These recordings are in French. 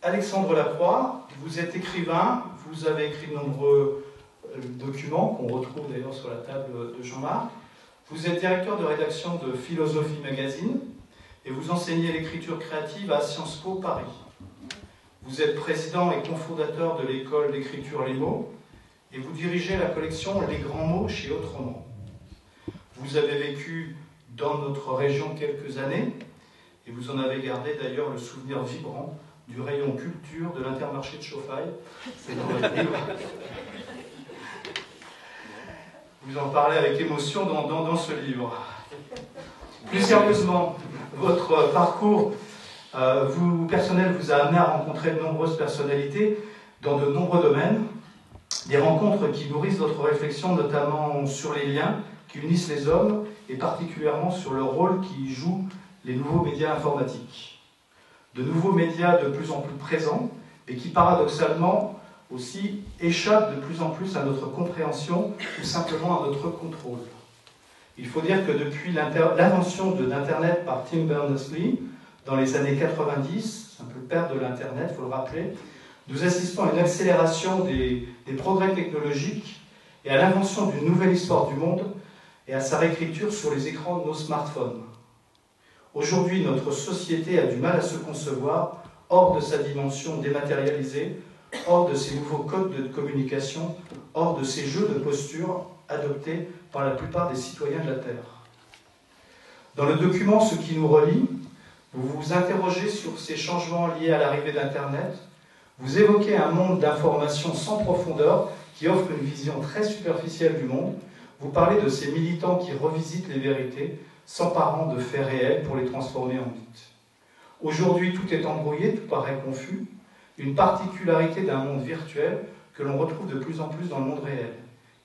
Alexandre Lacroix, vous êtes écrivain, vous avez écrit de nombreux documents qu'on retrouve d'ailleurs sur la table de Jean-Marc. Vous êtes directeur de rédaction de Philosophie Magazine et vous enseignez l'écriture créative à Sciences Po Paris. Vous êtes président et cofondateur de l'école d'écriture Les Mots et vous dirigez la collection Les Grands Mots chez Autrement. Vous avez vécu dans notre région quelques années et vous en avez gardé d'ailleurs le souvenir vibrant du rayon culture de l'Intermarché de Chauffaille. C'est dans votre livre. Vous en parlez avec émotion dans ce livre. Plus sérieusement, votre parcours personnel vous a amené à rencontrer de nombreuses personnalités dans de nombreux domaines. Des rencontres qui nourrissent votre réflexion, notamment sur les liens qui unissent les hommes et particulièrement sur le rôle qu'y jouent les nouveaux médias informatiques. De nouveaux médias de plus en plus présents et qui paradoxalement aussi échappent de plus en plus à notre compréhension ou simplement à notre contrôle. Il faut dire que depuis l'invention d'Internet par Tim Berners-Lee dans les années 90, c'est un peu le père de l'Internet, il faut le rappeler, nous assistons à une accélération des progrès technologiques et à l'invention d'une nouvelle histoire du monde et à sa réécriture sur les écrans de nos smartphones. Aujourd'hui, notre société a du mal à se concevoir hors de sa dimension dématérialisée, hors de ses nouveaux codes de communication, hors de ces jeux de posture adoptés par la plupart des citoyens de la Terre. Dans le document « Ce qui nous relie », vous vous interrogez sur ces changements liés à l'arrivée d'Internet. Vous évoquez un monde d'informations sans profondeur qui offre une vision très superficielle du monde. Vous parlez de ces militants qui revisitent les vérités, s'emparant de faits réels pour les transformer en mythes. Aujourd'hui, tout est embrouillé, tout paraît confus. Une particularité d'un monde virtuel que l'on retrouve de plus en plus dans le monde réel,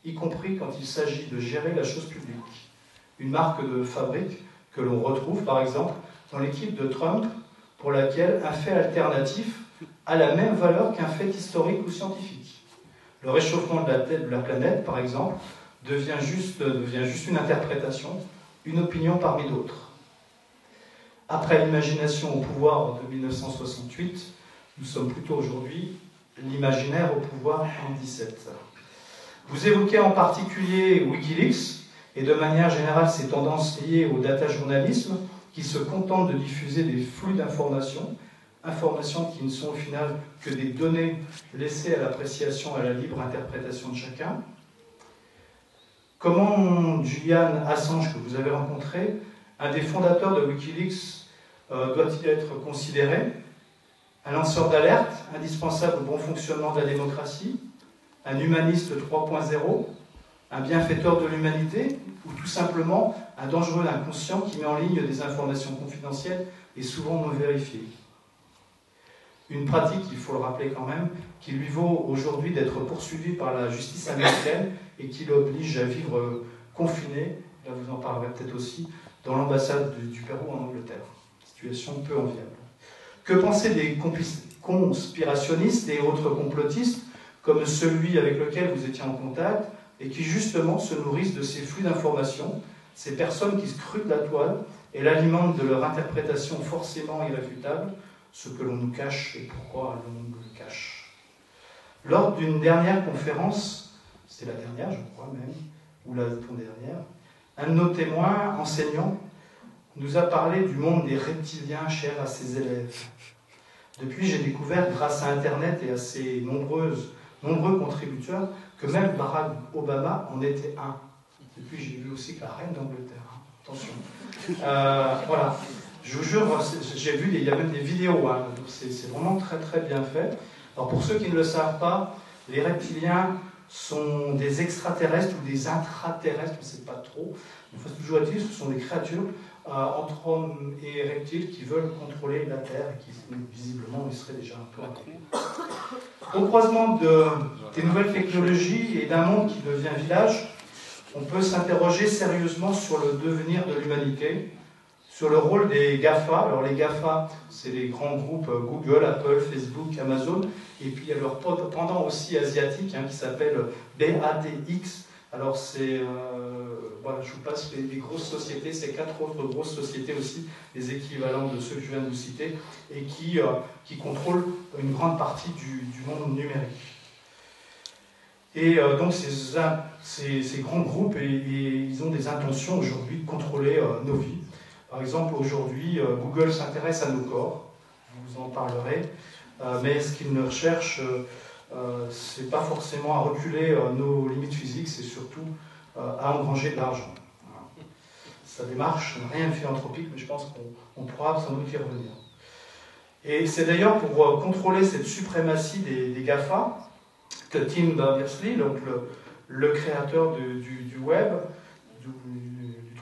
y compris quand il s'agit de gérer la chose publique. Une marque de fabrique que l'on retrouve, par exemple, dans l'équipe de Trump, pour laquelle un fait alternatif a la même valeur qu'un fait historique ou scientifique. Le réchauffement de la planète, par exemple, devient juste une interprétation, une opinion parmi d'autres. Après l'imagination au pouvoir de 1968, nous sommes plutôt aujourd'hui l'imaginaire au pouvoir en 2017. Vous évoquez en particulier Wikileaks et de manière générale ces tendances liées au data-journalisme qui se contentent de diffuser des flux d'informations, informations qui ne sont au final que des données laissées à l'appréciation et à la libre interprétation de chacun. Comment Julian Assange, que vous avez rencontré, un des fondateurs de Wikileaks, doit-il être considéré? Un lanceur d'alerte, indispensable au bon fonctionnement de la démocratie? Un humaniste 3.0? Un bienfaiteur de l'humanité? Ou tout simplement un dangereux inconscient qui met en ligne des informations confidentielles et souvent non vérifiées? Une pratique, il faut le rappeler quand même, qui lui vaut aujourd'hui d'être poursuivi par la justice américaine et qui l'oblige à vivre confiné, là vous en parlerez peut-être aussi, dans l'ambassade du Pérou en Angleterre. Situation peu enviable. Que penser des conspirationnistes et autres complotistes, comme celui avec lequel vous étiez en contact, et qui justement se nourrissent de ces flux d'informations, ces personnes qui scrutent la toile et l'alimentent de leur interprétation forcément irréfutable, ce que l'on nous cache et pourquoi l'on nous le cache. Lors d'une dernière conférence, c'était la dernière je crois même, ou la dernière, un de nos témoins, enseignant, nous a parlé du monde des reptiliens chers à ses élèves. Depuis, j'ai découvert, grâce à Internet et à ses nombreux contributeurs, que même Barack Obama en était un. Depuis, j'ai vu aussi que la reine d'Angleterre. Attention. Voilà. Je vous jure, j'ai vu, il y a même des vidéos, hein, donc c'est vraiment très très bien fait. Alors pour ceux qui ne le savent pas, les reptiliens sont des extraterrestres ou des intraterrestres, je ne sais pas trop. Enfin, toujours est-il, ce sont des créatures entre hommes et reptiles qui veulent contrôler la Terre et qui visiblement y seraient déjà un peu introduits. Au croisement des nouvelles technologies et d'un monde qui devient village, on peut s'interroger sérieusement sur le devenir de l'humanité, sur le rôle des GAFA. Alors les GAFA, c'est les grands groupes Google, Apple, Facebook, Amazon, et puis il y a leur pendant aussi asiatique qui s'appelle BATX. Alors c'est voilà, je vous passe les grosses sociétés, ces 4 autres grosses sociétés aussi, les équivalents de ceux que je viens de vous citer, et qui contrôlent une grande partie du monde numérique. Et donc ces grands groupes, ils ont des intentions aujourd'hui de contrôler nos vies. Par exemple, aujourd'hui, Google s'intéresse à nos corps, je vous en parlerai, mais ce qu'ils ne recherchent, c'est pas forcément à reculer nos limites physiques, c'est surtout à engranger de l'argent. Voilà. Sa démarche n'a rien de philanthropique, mais je pense qu'on pourra sans doute y revenir. Et c'est d'ailleurs pour contrôler cette suprématie des GAFA que Tim Berners-Lee, donc le créateur du web, du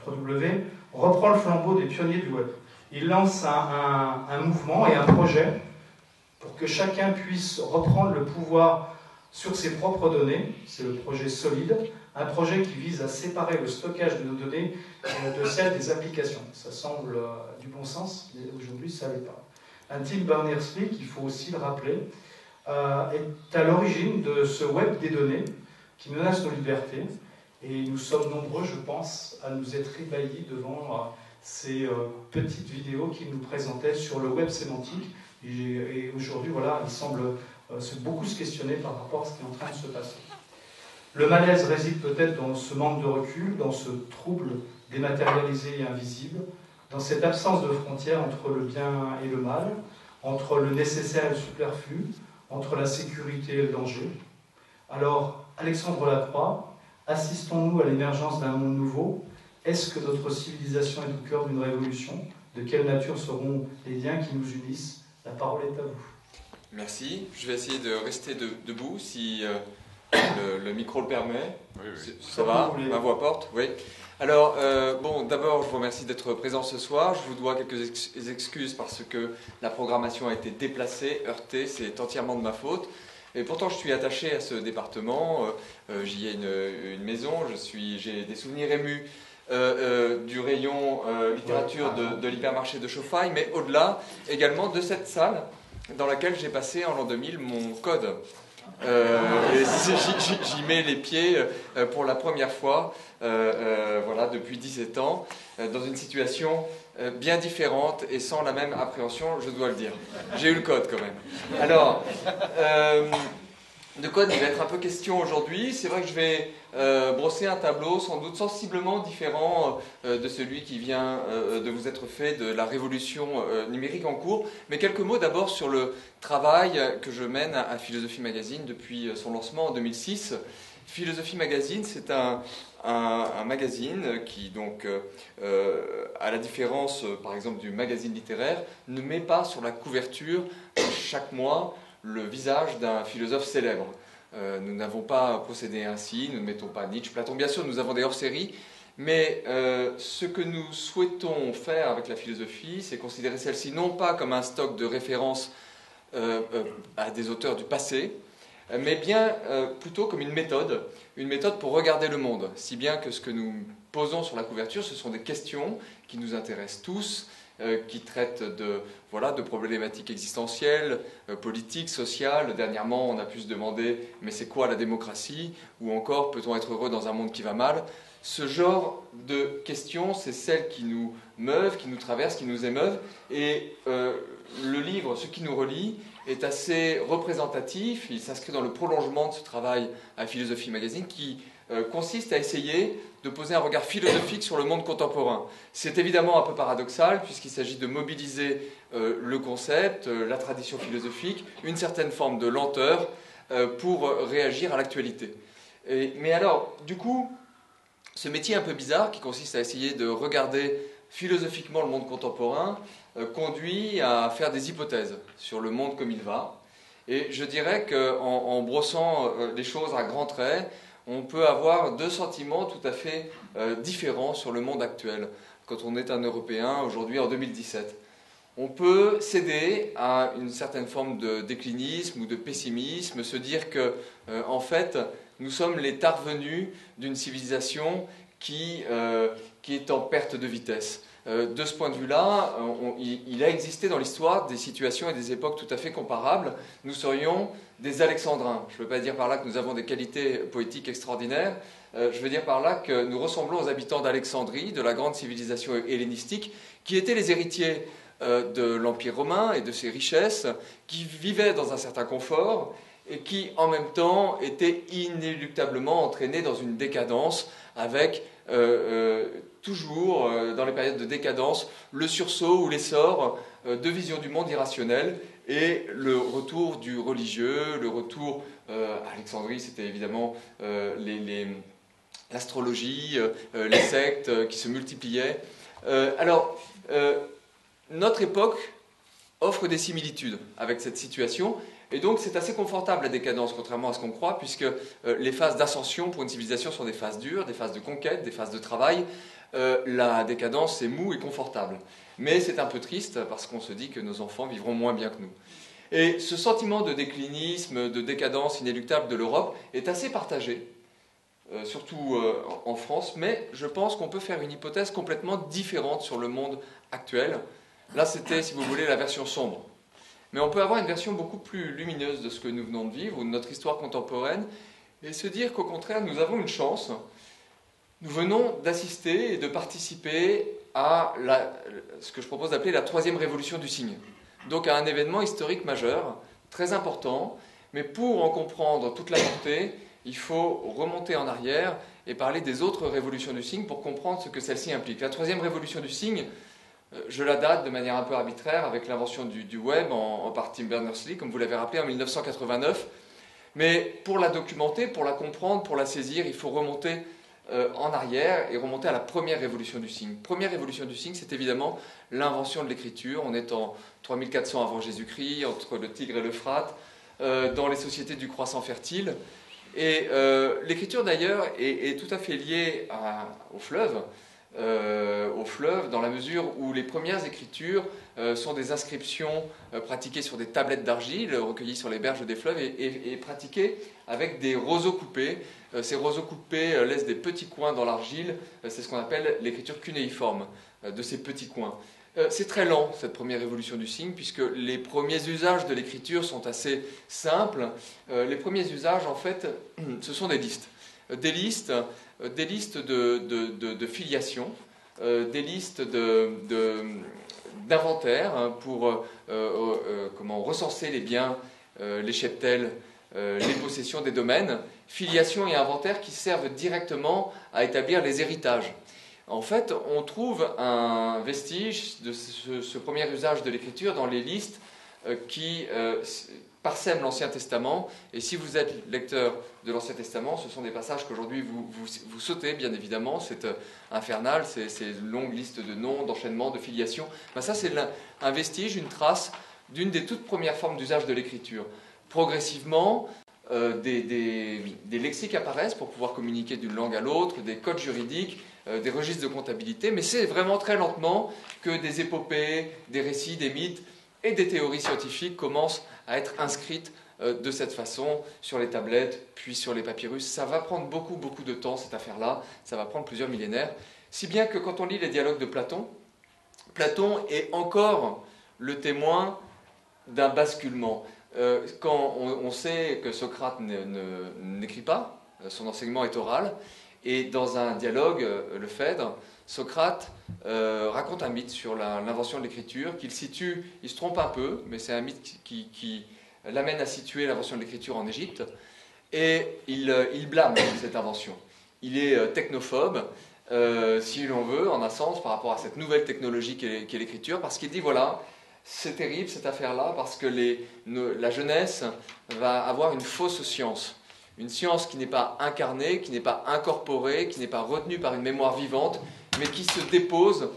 3W, reprend le flambeau des pionniers du web. Il lance un mouvement et un projet pour que chacun puisse reprendre le pouvoir sur ses propres données. C'est le projet Solid, un projet qui vise à séparer le stockage de nos données de celle des applications. Ça semble du bon sens, mais aujourd'hui ça ne l'est pas. Un Tim Berners-Lee, qu'il faut aussi le rappeler, est à l'origine de ce web des données qui menace nos libertés. Et nous sommes nombreux, je pense, à nous être ébahis devant ces petites vidéos qu'il nous présentait sur le web sémantique. Et aujourd'hui, voilà, il semble beaucoup se questionner par rapport à ce qui est en train de se passer. Le malaise réside peut-être dans ce manque de recul, dans ce trouble dématérialisé et invisible, dans cette absence de frontière entre le bien et le mal, entre le nécessaire et le superflu, entre la sécurité et le danger. Alors, Alexandre Lacroix, assistons-nous à l'émergence d'un monde nouveau? Est-ce que notre civilisation est au cœur d'une révolution? De quelle nature seront les liens qui nous unissent? La parole est à vous. Merci. Je vais essayer de rester debout si le micro le permet. Oui. Ça va? Ma voix porte? Oui. Alors, bon, d'abord, je vous remercie d'être présent ce soir. Je vous dois quelques excuses parce que la programmation a été déplacée, heurtée. C'est entièrement de ma faute. Et pourtant, je suis attaché à ce département. J'y ai une maison. J'ai des souvenirs émus du rayon littérature de l'hypermarché de Chauffaille, mais au-delà également de cette salle dans laquelle j'ai passé en l'an 2000 mon code. J'y mets les pieds pour la première fois, voilà, depuis 17 ans, dans une situation bien différente et sans la même appréhension, je dois le dire. J'ai eu le code quand même. Alors, de code, il va être un peu question aujourd'hui. C'est vrai que je vais brosser un tableau sans doute sensiblement différent de celui qui vient de vous être fait de la révolution numérique en cours. Mais quelques mots d'abord sur le travail que je mène à Philosophie Magazine depuis son lancement en 2006. Philosophie Magazine, c'est un magazine qui, donc, à la différence par exemple du magazine littéraire, ne met pas sur la couverture chaque mois le visage d'un philosophe célèbre. Nous n'avons pas procédé ainsi, nous ne mettons pas Nietzsche, Platon, bien sûr, nous avons des hors-séries, mais ce que nous souhaitons faire avec la philosophie, c'est considérer celle-ci non pas comme un stock de références à des auteurs du passé, mais bien plutôt comme une méthode pour regarder le monde, si bien que ce que nous posons sur la couverture, ce sont des questions qui nous intéressent tous, qui traitent de problématiques existentielles, politiques, sociales. Dernièrement, on a pu se demander « mais c'est quoi la démocratie ?» ou encore « peut-on être heureux dans un monde qui va mal ?» Ce genre de questions, c'est celles qui nous meuvent, qui nous traversent, qui nous émeuvent. Et le livre, ce qui nous relie, est assez représentatif. Il s'inscrit dans le prolongement de ce travail à Philosophie Magazine qui consiste à essayer de poser un regard philosophique sur le monde contemporain. C'est évidemment un peu paradoxal puisqu'il s'agit de mobiliser le concept, la tradition philosophique, une certaine forme de lenteur pour réagir à l'actualité. Mais alors, du coup, ce métier un peu bizarre qui consiste à essayer de regarder philosophiquement le monde contemporain conduit à faire des hypothèses sur le monde comme il va. Et je dirais qu'en brossant les choses à grands traits, on peut avoir deux sentiments tout à fait différents sur le monde actuel quand on est un Européen aujourd'hui en 2017. On peut céder à une certaine forme de déclinisme ou de pessimisme, se dire que, en fait, nous sommes les tarvenus d'une civilisation qui est en perte de vitesse. De ce point de vue-là, il a existé dans l'histoire des situations et des époques tout à fait comparables. Nous serions des Alexandrins. Je ne veux pas dire par là que nous avons des qualités poétiques extraordinaires, Je veux dire par là que nous ressemblons aux habitants d'Alexandrie, de la grande civilisation hellénistique, qui étaient les héritiers de l'Empire romain et de ses richesses, qui vivaient dans un certain confort et qui, en même temps, étaient inéluctablement entraînés dans une décadence avec toujours, dans les périodes de décadence, le sursaut ou l'essor de visions du monde irrationnelles et le retour du religieux, le retour à Alexandrie, c'était évidemment l'astrologie, les sectes qui se multipliaient. Notre époque offre des similitudes avec cette situation, et donc c'est assez confortable la décadence, contrairement à ce qu'on croit, puisque les phases d'ascension pour une civilisation sont des phases dures, des phases de conquête, des phases de travail. La décadence, c'est mou et confortable. Mais c'est un peu triste, parce qu'on se dit que nos enfants vivront moins bien que nous. Et ce sentiment de déclinisme, de décadence inéluctable de l'Europe est assez partagé, surtout en France, mais je pense qu'on peut faire une hypothèse complètement différente sur le monde actuel. Là, c'était, si vous voulez, la version sombre. Mais on peut avoir une version beaucoup plus lumineuse de ce que nous venons de vivre, ou de notre histoire contemporaine, et se dire qu'au contraire, nous avons une chance. Nous venons d'assister et de participer à ce que je propose d'appeler la troisième révolution du signe. Donc à un événement historique majeur, très important, mais pour en comprendre toute la portée, il faut remonter en arrière et parler des autres révolutions du signe pour comprendre ce que celle-ci implique. La troisième révolution du signe, je la date de manière un peu arbitraire avec l'invention du web par Tim Berners-Lee, comme vous l'avez rappelé, en 1989. Mais pour la documenter, pour la comprendre, pour la saisir, il faut remonter en arrière et remonter à la première révolution du signe. Première révolution du signe, c'est évidemment l'invention de l'écriture. On est en 3400 avant Jésus-Christ, entre le Tigre et l'Euphrate, dans les sociétés du croissant fertile. Et l'écriture d'ailleurs est tout à fait liée au fleuve, dans la mesure où les premières écritures sont des inscriptions pratiquées sur des tablettes d'argile, recueillies sur les berges des fleuves et pratiquées avec des roseaux coupés. Ces roseaux coupés laissent des petits coins dans l'argile, c'est ce qu'on appelle l'écriture cunéiforme, de ces petits coins. C'est très lent, cette première révolution du signe, puisque les premiers usages de l'écriture sont assez simples. Les premiers usages, en fait, ce sont des listes. Des listes de filiation, des listes d'inventaire pour recenser les biens, les cheptels, les possessions des domaines, filiation et inventaire qui servent directement à établir les héritages. En fait, on trouve un vestige de ce premier usage de l'écriture dans les listes qui parsèment l'Ancien Testament. Et si vous êtes lecteur de l'Ancien Testament, ce sont des passages qu'aujourd'hui vous sautez, bien évidemment. C'est infernal, c'est une longue liste de noms, d'enchaînements, de filiations. Ça, c'est un vestige, une trace d'une des toutes premières formes d'usage de l'écriture. Progressivement, des lexiques apparaissent pour pouvoir communiquer d'une langue à l'autre, des codes juridiques, des registres de comptabilité, mais c'est vraiment très lentement que des épopées, des récits, des mythes et des théories scientifiques commencent à être inscrites de cette façon sur les tablettes, puis sur les papyrus. Ça va prendre beaucoup de temps, cette affaire-là, ça va prendre plusieurs millénaires, si bien que quand on lit les dialogues de Platon, Platon est encore le témoin d'un basculement. Quand on sait que Socrate n'écrit pas, son enseignement est oral, et dans un dialogue, le Phèdre, Socrate raconte un mythe sur l'invention de l'écriture, qu'il situe, il se trompe un peu, mais c'est un mythe qui l'amène à situer l'invention de l'écriture en Égypte, et il blâme cette invention. Il est technophobe, si l'on veut, en un sens, par rapport à cette nouvelle technologie qu'est l'écriture, parce qu'il dit, voilà, c'est terrible cette affaire-là, parce que la jeunesse va avoir une fausse science. Une science qui n'est pas incarnée, qui n'est pas incorporée, qui n'est pas retenue par une mémoire vivante, mais qui se dépose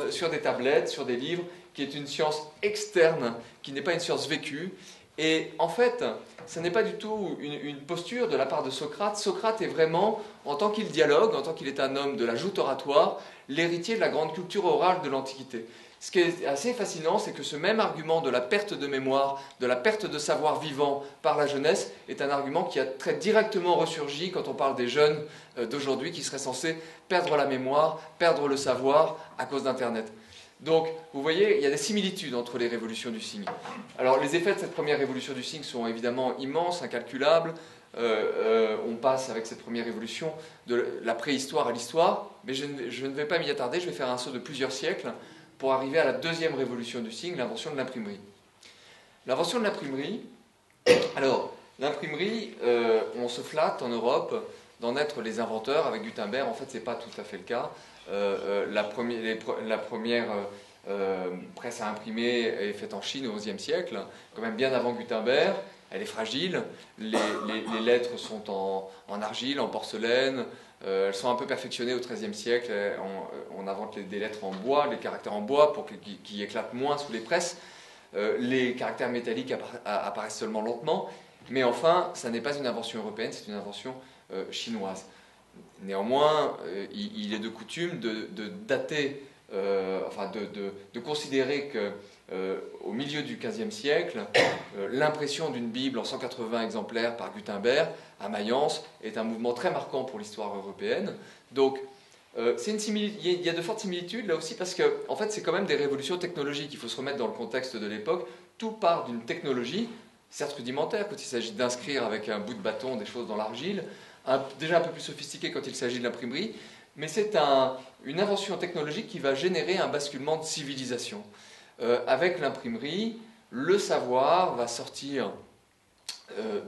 sur des tablettes, sur des livres, qui est une science externe, qui n'est pas une science vécue. Et en fait, ce n'est pas du tout une posture de la part de Socrate. Socrate est vraiment, en tant qu'il dialogue, en tant qu'il est un homme de la joute oratoire, l'héritier de la grande culture orale de l'Antiquité. Ce qui est assez fascinant, c'est que ce même argument de la perte de mémoire, de la perte de savoir vivant par la jeunesse, est un argument qui a très directement ressurgi quand on parle des jeunes d'aujourd'hui qui seraient censés perdre la mémoire, perdre le savoir à cause d'Internet. Donc, vous voyez, il y a des similitudes entre les révolutions du signe. Alors, les effets de cette première révolution du signe sont évidemment immenses, incalculables. On passe avec cette première révolution de la préhistoire à l'histoire, mais je ne vais pas m'y attarder, je vais faire un saut de plusieurs siècles pour arriver à la deuxième révolution du signe, l'invention de l'imprimerie. L'invention de l'imprimerie, alors, l'imprimerie, on se flatte en Europe d'en être les inventeurs avec Gutenberg. En fait, ce n'est pas tout à fait le cas. La première presse à imprimer est faite en Chine au XIe siècle, quand même bien avant Gutenberg. Elle est fragile, les lettres sont en argile, en porcelaine, elles sont un peu perfectionnées au XIIIe siècle. On invente des lettres en bois, les caractères en bois pour qu'ils éclatent moins sous les presses. Les caractères métalliques apparaissent seulement lentement, mais enfin, ça n'est pas une invention européenne, c'est une invention chinoise. Néanmoins, il est de coutume de dater, de considérer qu'au milieu du XVe siècle, l'impression d'une Bible en 180 exemplaires par Gutenberg à Mayence est un mouvement très marquant pour l'histoire européenne. Donc, il y a de fortes similitudes là aussi parce que en fait, c'est quand même des révolutions technologiques. Il faut se remettre dans le contexte de l'époque. Tout part d'une technologie, certes rudimentaire, quand il s'agit d'inscrire avec un bout de bâton des choses dans l'argile, déjà un peu plus sophistiqué quand il s'agit de l'imprimerie, mais c'est une invention technologique qui va générer un basculement de civilisation. Avec l'imprimerie, le savoir va sortir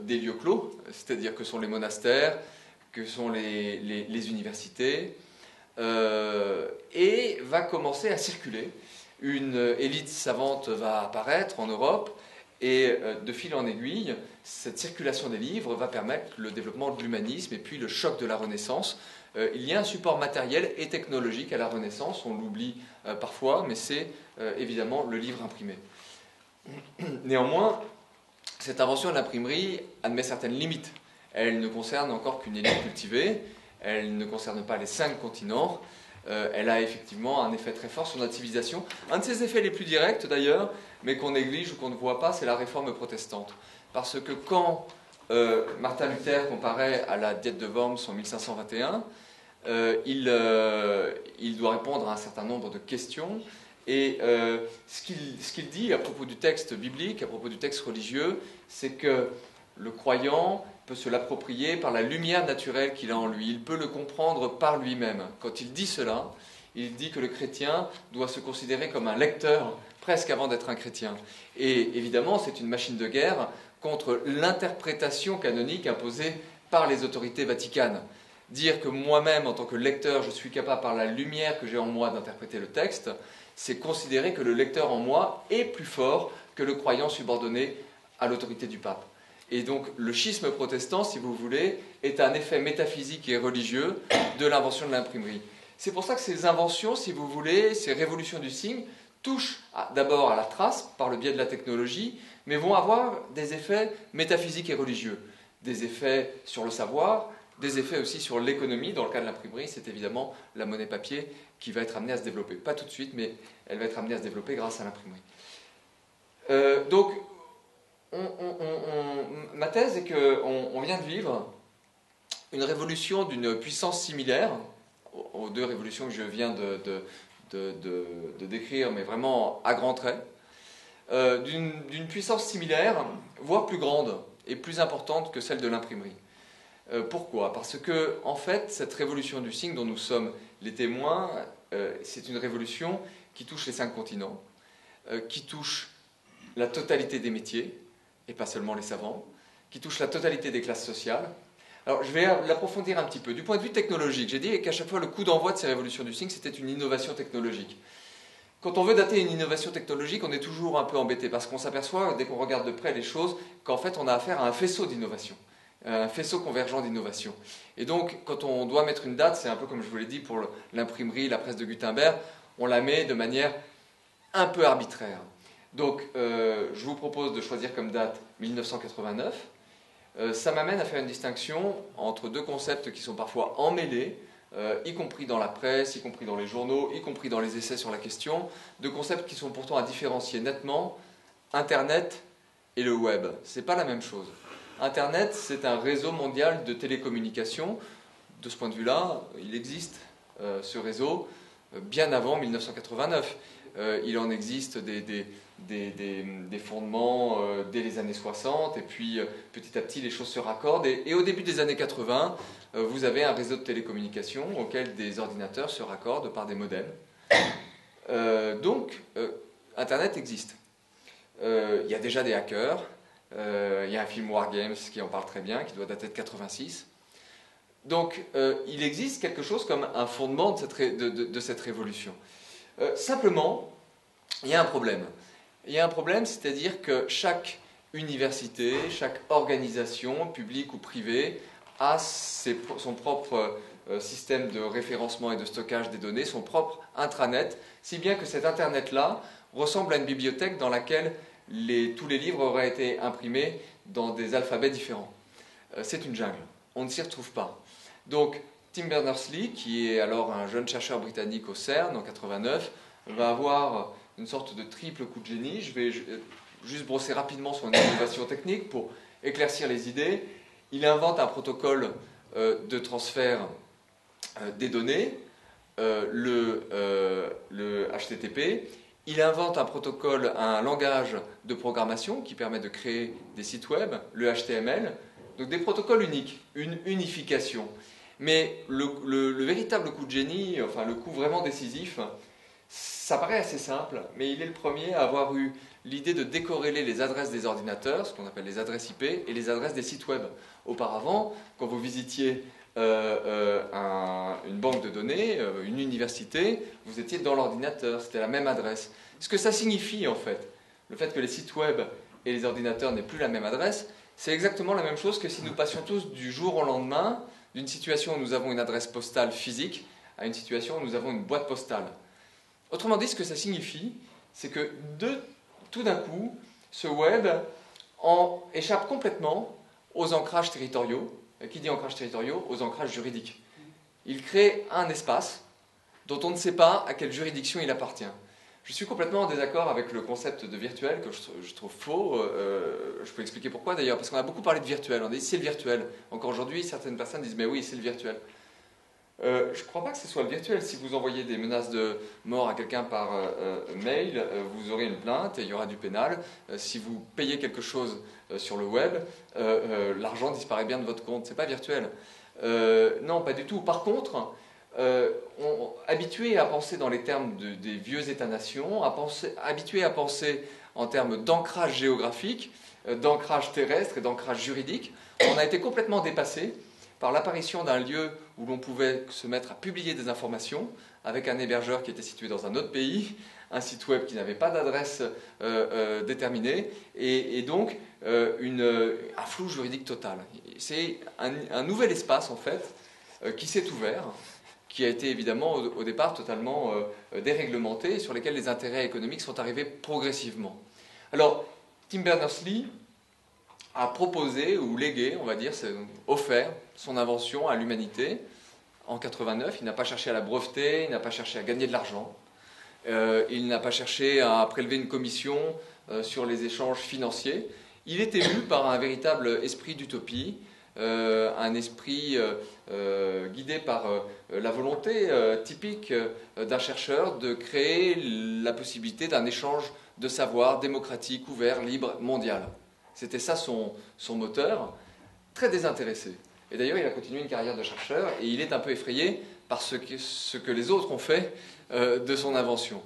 des lieux clos, c'est-à-dire que sont les monastères, que sont les universités, et va commencer à circuler. Une élite savante va apparaître en Europe, et de fil en aiguille, cette circulation des livres va permettre le développement de l'humanisme et puis le choc de la Renaissance. Il y a un support matériel et technologique à la Renaissance, on l'oublie parfois, mais c'est évidemment le livre imprimé. Néanmoins, cette invention de l'imprimerie admet certaines limites. Elle ne concerne encore qu'une élite cultivée, elle ne concerne pas les 5 continents, elle a effectivement un effet très fort sur notre civilisation. Un de ses effets les plus directs d'ailleurs, mais qu'on néglige ou qu'on ne voit pas, c'est la réforme protestante. Parce que quand Martin Luther comparait à la Diète de Worms en 1521, il doit répondre à un certain nombre de questions. Et ce qu'il dit à propos du texte biblique, à propos du texte religieux, c'est que le croyant peut se l'approprier par la lumière naturelle qu'il a en lui. Il peut le comprendre par lui-même. Quand il dit cela, il dit que le chrétien doit se considérer comme un lecteur presque avant d'être un chrétien. Et évidemment, c'est une machine de guerre contre l'interprétation canonique imposée par les autorités vaticanes. Dire que moi-même, en tant que lecteur, je suis capable par la lumière que j'ai en moi d'interpréter le texte, c'est considérer que le lecteur en moi est plus fort que le croyant subordonné à l'autorité du pape. Et donc le schisme protestant, si vous voulez, est un effet métaphysique et religieux de l'invention de l'imprimerie. C'est pour ça que ces inventions, si vous voulez, ces révolutions du signe, touchent d'abord à la trace par le biais de la technologie, mais vont avoir des effets métaphysiques et religieux. Des effets sur le savoir, des effets aussi sur l'économie. Dans le cas de l'imprimerie, c'est évidemment la monnaie papier qui va être amenée à se développer. Pas tout de suite, mais elle va être amenée à se développer grâce à l'imprimerie. Donc, ma thèse est qu'on vient de vivre une révolution d'une puissance similaire aux 2 révolutions que je viens de décrire, mais vraiment à grands traits, d'une puissance similaire, voire plus grande et plus importante que celle de l'imprimerie. Pourquoi ? Parce que, en fait, cette révolution du signe dont nous sommes les témoins, c'est une révolution qui touche les 5 continents, qui touche la totalité des métiers, et pas seulement les savants, qui touche la totalité des classes sociales. Alors, je vais l'approfondir un petit peu. Du point de vue technologique, j'ai dit qu'à chaque fois, le coup d'envoi de ces révolutions du signe, c'était une innovation technologique. Quand on veut dater une innovation technologique, on est toujours un peu embêté, parce qu'on s'aperçoit, dès qu'on regarde de près les choses, qu'en fait, on a affaire à un faisceau d'innovation, un faisceau convergent d'innovation. Et donc, quand on doit mettre une date, c'est un peu comme je vous l'ai dit pour l'imprimerie, la presse de Gutenberg, on la met de manière un peu arbitraire. Donc, je vous propose de choisir comme date 1989. Ça m'amène à faire une distinction entre 2 concepts qui sont parfois emmêlés, y compris dans la presse, y compris dans les journaux, y compris dans les essais sur la question, 2 concepts qui sont pourtant à différencier nettement, Internet et le web. Ce n'est pas la même chose. Internet, c'est un réseau mondial de télécommunications. De ce point de vue-là, il existe ce réseau bien avant 1989. il en existe des fondements dès les années 60, et puis petit à petit les choses se raccordent, et au début des années 80, vous avez un réseau de télécommunications auquel des ordinateurs se raccordent par des modems. Donc, Internet existe. Il y a déjà des hackers, il y a un film War Games qui en parle très bien, qui doit dater de 86. Donc, il existe quelque chose comme un fondement de cette révolution. Simplement, il y a un problème. Il y a un problème, c'est-à-dire que chaque université, chaque organisation, publique ou privée, a son propre système de référencement et de stockage des données, son propre intranet, si bien que cet intranet-là ressemble à une bibliothèque dans laquelle tous les livres auraient été imprimés dans des alphabets différents. C'est une jungle, on ne s'y retrouve pas. Donc, Tim Berners-Lee, qui est alors un jeune chercheur britannique au CERN en 89, va avoir une sorte de triple coup de génie. Je vais juste brosser rapidement son innovation technique pour éclaircir les idées. Il invente un protocole de transfert des données, le HTTP. Il invente un protocole, un langage de programmation qui permet de créer des sites web, le HTML. Donc des protocoles uniques, une unification. Mais le véritable coup de génie, enfin le coup vraiment décisif, ça paraît assez simple, mais il est le premier à avoir eu l'idée de décorréler les adresses des ordinateurs, ce qu'on appelle les adresses IP, et les adresses des sites web. Auparavant, quand vous visitiez une banque de données, une université, vous étiez dans l'ordinateur, c'était la même adresse. Ce que ça signifie en fait, le fait que les sites web et les ordinateurs n'aient plus la même adresse, c'est exactement la même chose que si nous passions tous du jour au lendemain d'une situation où nous avons une adresse postale physique à une situation où nous avons une boîte postale. Autrement dit, ce que ça signifie, c'est que tout d'un coup, ce web échappe complètement aux ancrages territoriaux. Qui dit ancrages territoriaux? Aux ancrages juridiques. Il crée un espace dont on ne sait pas à quelle juridiction il appartient. Je suis complètement en désaccord avec le concept de virtuel, que je trouve faux. Je peux expliquer pourquoi d'ailleurs, parce qu'on a beaucoup parlé de virtuel. On dit c'est le virtuel. Encore aujourd'hui, certaines personnes disent mais oui, c'est le virtuel. Je ne crois pas que ce soit le virtuel. Si vous envoyez des menaces de mort à quelqu'un par mail, vous aurez une plainte et il y aura du pénal. Si vous payez quelque chose sur le web, l'argent disparaît bien de votre compte. Ce n'est pas virtuel. Non, pas du tout. Par contre, habitué à penser dans les termes des vieux États-nations, habitué à penser en termes d'ancrage géographique, d'ancrage terrestre et d'ancrage juridique, on a été complètement dépassé par l'apparition d'un lieu où l'on pouvait se mettre à publier des informations avec un hébergeur qui était situé dans un autre pays, un site web qui n'avait pas d'adresse déterminée, et donc un flou juridique total. C'est un nouvel espace, en fait, qui s'est ouvert, qui a été évidemment au départ totalement déréglementé, et sur lesquels les intérêts économiques sont arrivés progressivement. Alors, Tim Berners-Lee a proposé, ou légué, on va dire, offert son invention à l'humanité en 89. Il n'a pas cherché à la breveter, il n'a pas cherché à gagner de l'argent, il n'a pas cherché à prélever une commission sur les échanges financiers. Il est élu par un véritable esprit d'utopie, un esprit guidé par la volonté typique d'un chercheur de créer la possibilité d'un échange de savoir démocratique, ouvert, libre, mondial. C'était ça son moteur, très désintéressé. Et d'ailleurs, il a continué une carrière de chercheur et il est un peu effrayé par ce que les autres ont fait de son invention.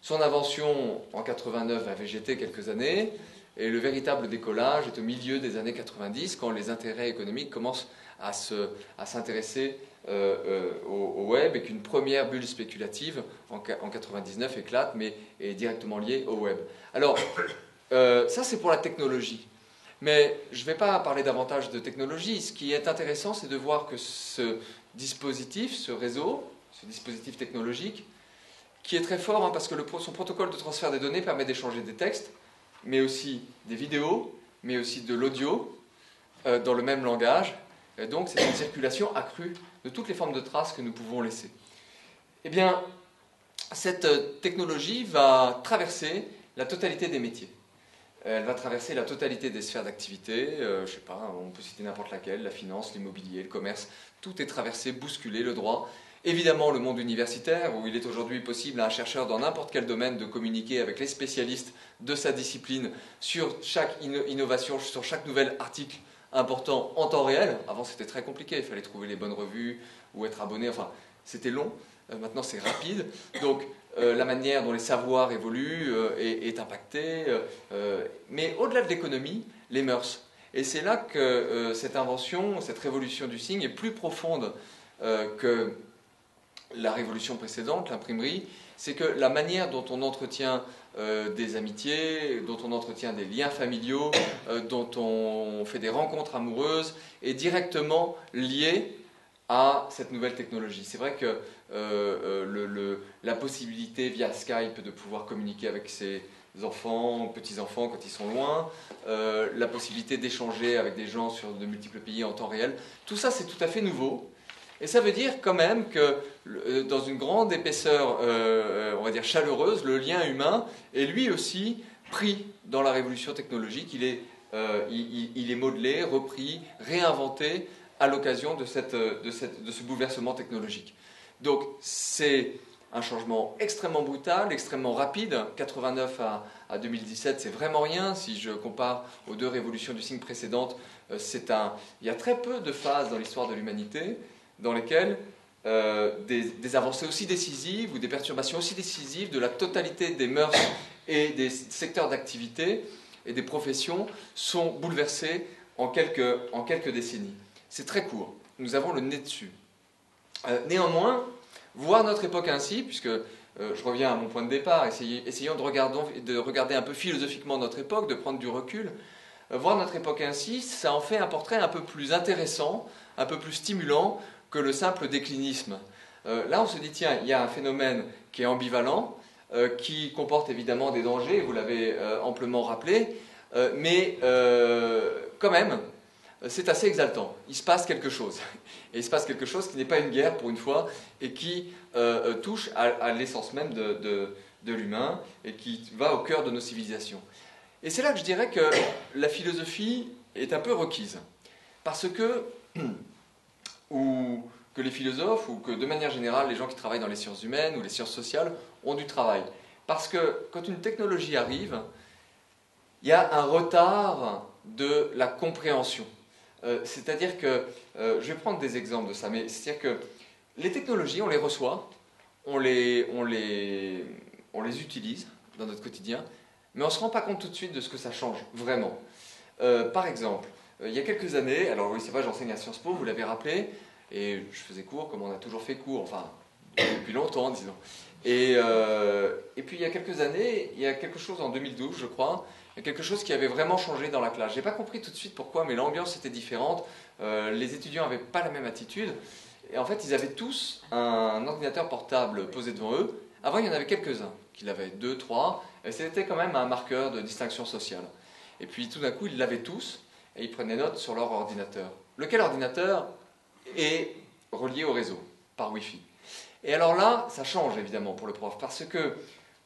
Son invention, en 89, va végéter quelques années, et le véritable décollage est au milieu des années 90, quand les intérêts économiques commencent à s'intéresser au web, et qu'une première bulle spéculative, en 99, éclate, mais est directement liée au web. Alors, ça c'est pour la technologie. Mais je ne vais pas parler davantage de technologie. Ce qui est intéressant, c'est de voir que ce dispositif, ce réseau, ce dispositif technologique, qui est très fort, parce que son protocole de transfert des données permet d'échanger des textes, mais aussi des vidéos, mais aussi de l'audio, dans le même langage. Et donc, c'est une circulation accrue de toutes les formes de traces que nous pouvons laisser. Eh bien, cette technologie va traverser la totalité des métiers. Elle va traverser la totalité des sphères d'activité, je ne sais pas, on peut citer n'importe laquelle, la finance, l'immobilier, le commerce, tout est traversé, bousculé, le droit. Évidemment, le monde universitaire, où il est aujourd'hui possible à un chercheur dans n'importe quel domaine de communiquer avec les spécialistes de sa discipline sur chaque innovation, sur chaque nouvel article important en temps réel. Avant, c'était très compliqué, il fallait trouver les bonnes revues ou être abonné, enfin, c'était long. Maintenant, c'est rapide. Donc, la manière dont les savoirs évoluent est impactée. Mais au-delà de l'économie, les mœurs. Et c'est là que cette invention, cette révolution du signe est plus profonde que la révolution précédente, l'imprimerie. C'est que la manière dont on entretient des amitiés, dont on entretient des liens familiaux, dont on fait des rencontres amoureuses, est directement liée à cette nouvelle technologie. C'est vrai que la possibilité via Skype de pouvoir communiquer avec ses enfants, petits-enfants quand ils sont loin, la possibilité d'échanger avec des gens sur de multiples pays en temps réel, tout ça c'est tout à fait nouveau. Et ça veut dire quand même que dans une grande épaisseur, on va dire chaleureuse, le lien humain est lui aussi pris dans la révolution technologique. Il est modelé, repris, réinventé à l'occasion de ce bouleversement technologique. Donc c'est un changement extrêmement brutal, extrêmement rapide. 89 à 2017, c'est vraiment rien. Si je compare aux deux révolutions du signe précédentes, il y a très peu de phases dans l'histoire de l'humanité dans lesquelles des avancées aussi décisives ou des perturbations aussi décisives de la totalité des mœurs et des secteurs d'activité et des professions sont bouleversées en quelques décennies. C'est très court. Nous avons le nez dessus. Néanmoins, voir notre époque ainsi, puisque je reviens à mon point de départ, essayons de regarder un peu philosophiquement notre époque, de prendre du recul. Voir notre époque ainsi, ça en fait un portrait un peu plus intéressant, un peu plus stimulant que le simple déclinisme. Là, on se dit, tiens, il y a un phénomène qui est ambivalent, qui comporte évidemment des dangers, vous l'avez amplement rappelé, mais quand même, c'est assez exaltant. Il se passe quelque chose. Et il se passe quelque chose qui n'est pas une guerre pour une fois et qui touche à l'essence même de l'humain et qui va au cœur de nos civilisations. Et c'est là que je dirais que la philosophie est un peu requise. Parce que, ou que les philosophes, ou que de manière générale les gens qui travaillent dans les sciences humaines ou les sciences sociales ont du travail. Parce que quand une technologie arrive, il y a un retard de la compréhension. C'est-à-dire que, je vais prendre des exemples de ça, mais c'est-à-dire que les technologies, on les reçoit, on les utilise dans notre quotidien, mais on ne se rend pas compte tout de suite de ce que ça change, vraiment. Par exemple, il y a quelques années, alors oui c'est vrai, j'enseigne à Sciences Po, vous l'avez rappelé, et je faisais cours comme on a toujours fait cours, enfin, depuis longtemps, disons. Et puis il y a quelques années, il y a quelque chose en 2012, je crois, il y a quelque chose qui avait vraiment changé dans la classe. Je n'ai pas compris tout de suite pourquoi, mais l'ambiance était différente. Les étudiants n'avaient pas la même attitude. Et en fait, ils avaient tous un ordinateur portable posé devant eux. Avant, il y en avait quelques-uns qui l'avaient, 2, 3. Et c'était quand même un marqueur de distinction sociale. Et puis tout d'un coup, ils l'avaient tous et ils prenaient note sur leur ordinateur. Lequel ordinateur est relié au réseau par Wi-Fi. Et alors là, ça change évidemment pour le prof parce que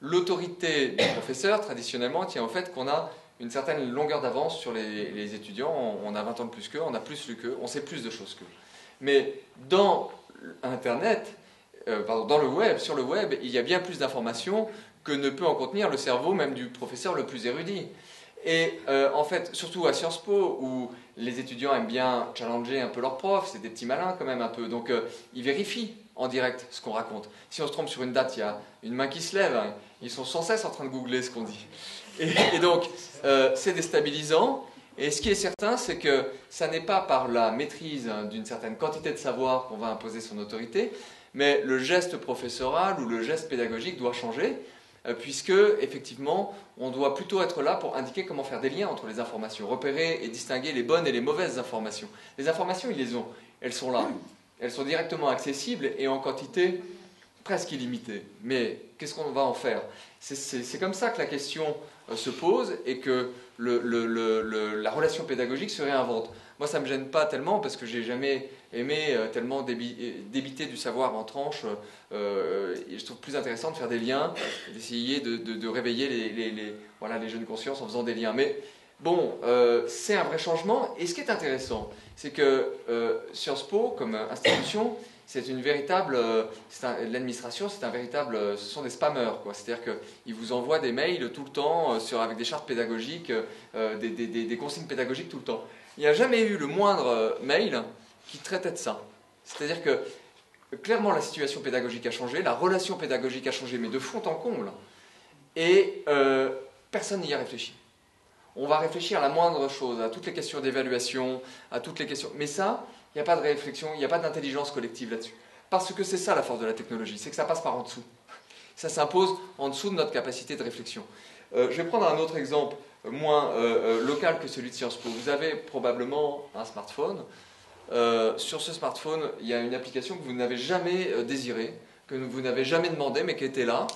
l'autorité du professeur, traditionnellement, tient au fait qu'on a une certaine longueur d'avance sur les étudiants. On a 20 ans de plus qu'eux, on a plus lu qu'eux, on sait plus de choses qu'eux. Mais dans Internet, dans le web, sur le web, il y a bien plus d'informations que ne peut en contenir le cerveau même du professeur le plus érudit. Et en fait, surtout à Sciences Po, où les étudiants aiment bien challenger un peu leurs profs, c'est des petits malins quand même un peu, donc ils vérifient en direct ce qu'on raconte. Si on se trompe sur une date, il y a une main qui se lève, hein, ils sont sans cesse en train de googler ce qu'on dit. Et donc, c'est déstabilisant. Et ce qui est certain, c'est que ça n'est pas par la maîtrise d'une certaine quantité de savoir qu'on va imposer son autorité, mais le geste professoral ou le geste pédagogique doit changer, puisque, effectivement, on doit plutôt être là pour indiquer comment faire des liens entre les informations, repérer et distinguer les bonnes et les mauvaises informations. Les informations, ils les ont, elles sont là, elles sont directement accessibles et en quantité presque illimitée. Mais qu'est-ce qu'on va en faire ? C'est comme ça que la question se pose et que la relation pédagogique se réinvente. Moi, ça ne me gêne pas tellement parce que j'ai jamais aimé tellement débiter du savoir en tranches. Et je trouve plus intéressant de faire des liens, d'essayer de réveiller les jeunes consciences en faisant des liens. Mais bon, c'est un vrai changement. Et ce qui est intéressant, c'est que Sciences Po, comme institution, c'est une véritable... l'administration, ce sont des spammers, quoi. C'est-à-dire qu'ils vous envoient des mails tout le temps avec des chartes pédagogiques, des consignes pédagogiques tout le temps. Il n'y a jamais eu le moindre mail qui traitait de ça. C'est-à-dire que clairement, la situation pédagogique a changé, la relation pédagogique a changé, mais de fond en comble, et personne n'y a réfléchi. On va réfléchir à la moindre chose, à toutes les questions d'évaluation, à toutes les questions. Mais ça, il n'y a pas de réflexion, il n'y a pas d'intelligence collective là-dessus. Parce que c'est ça la force de la technologie, c'est que ça passe par en dessous. Ça s'impose en dessous de notre capacité de réflexion. Je vais prendre un autre exemple moins local que celui de Sciences Po. Vous avez probablement un smartphone. Sur ce smartphone, il y a une application que vous n'avez jamais désirée, que vous n'avez jamais demandé, mais qui était là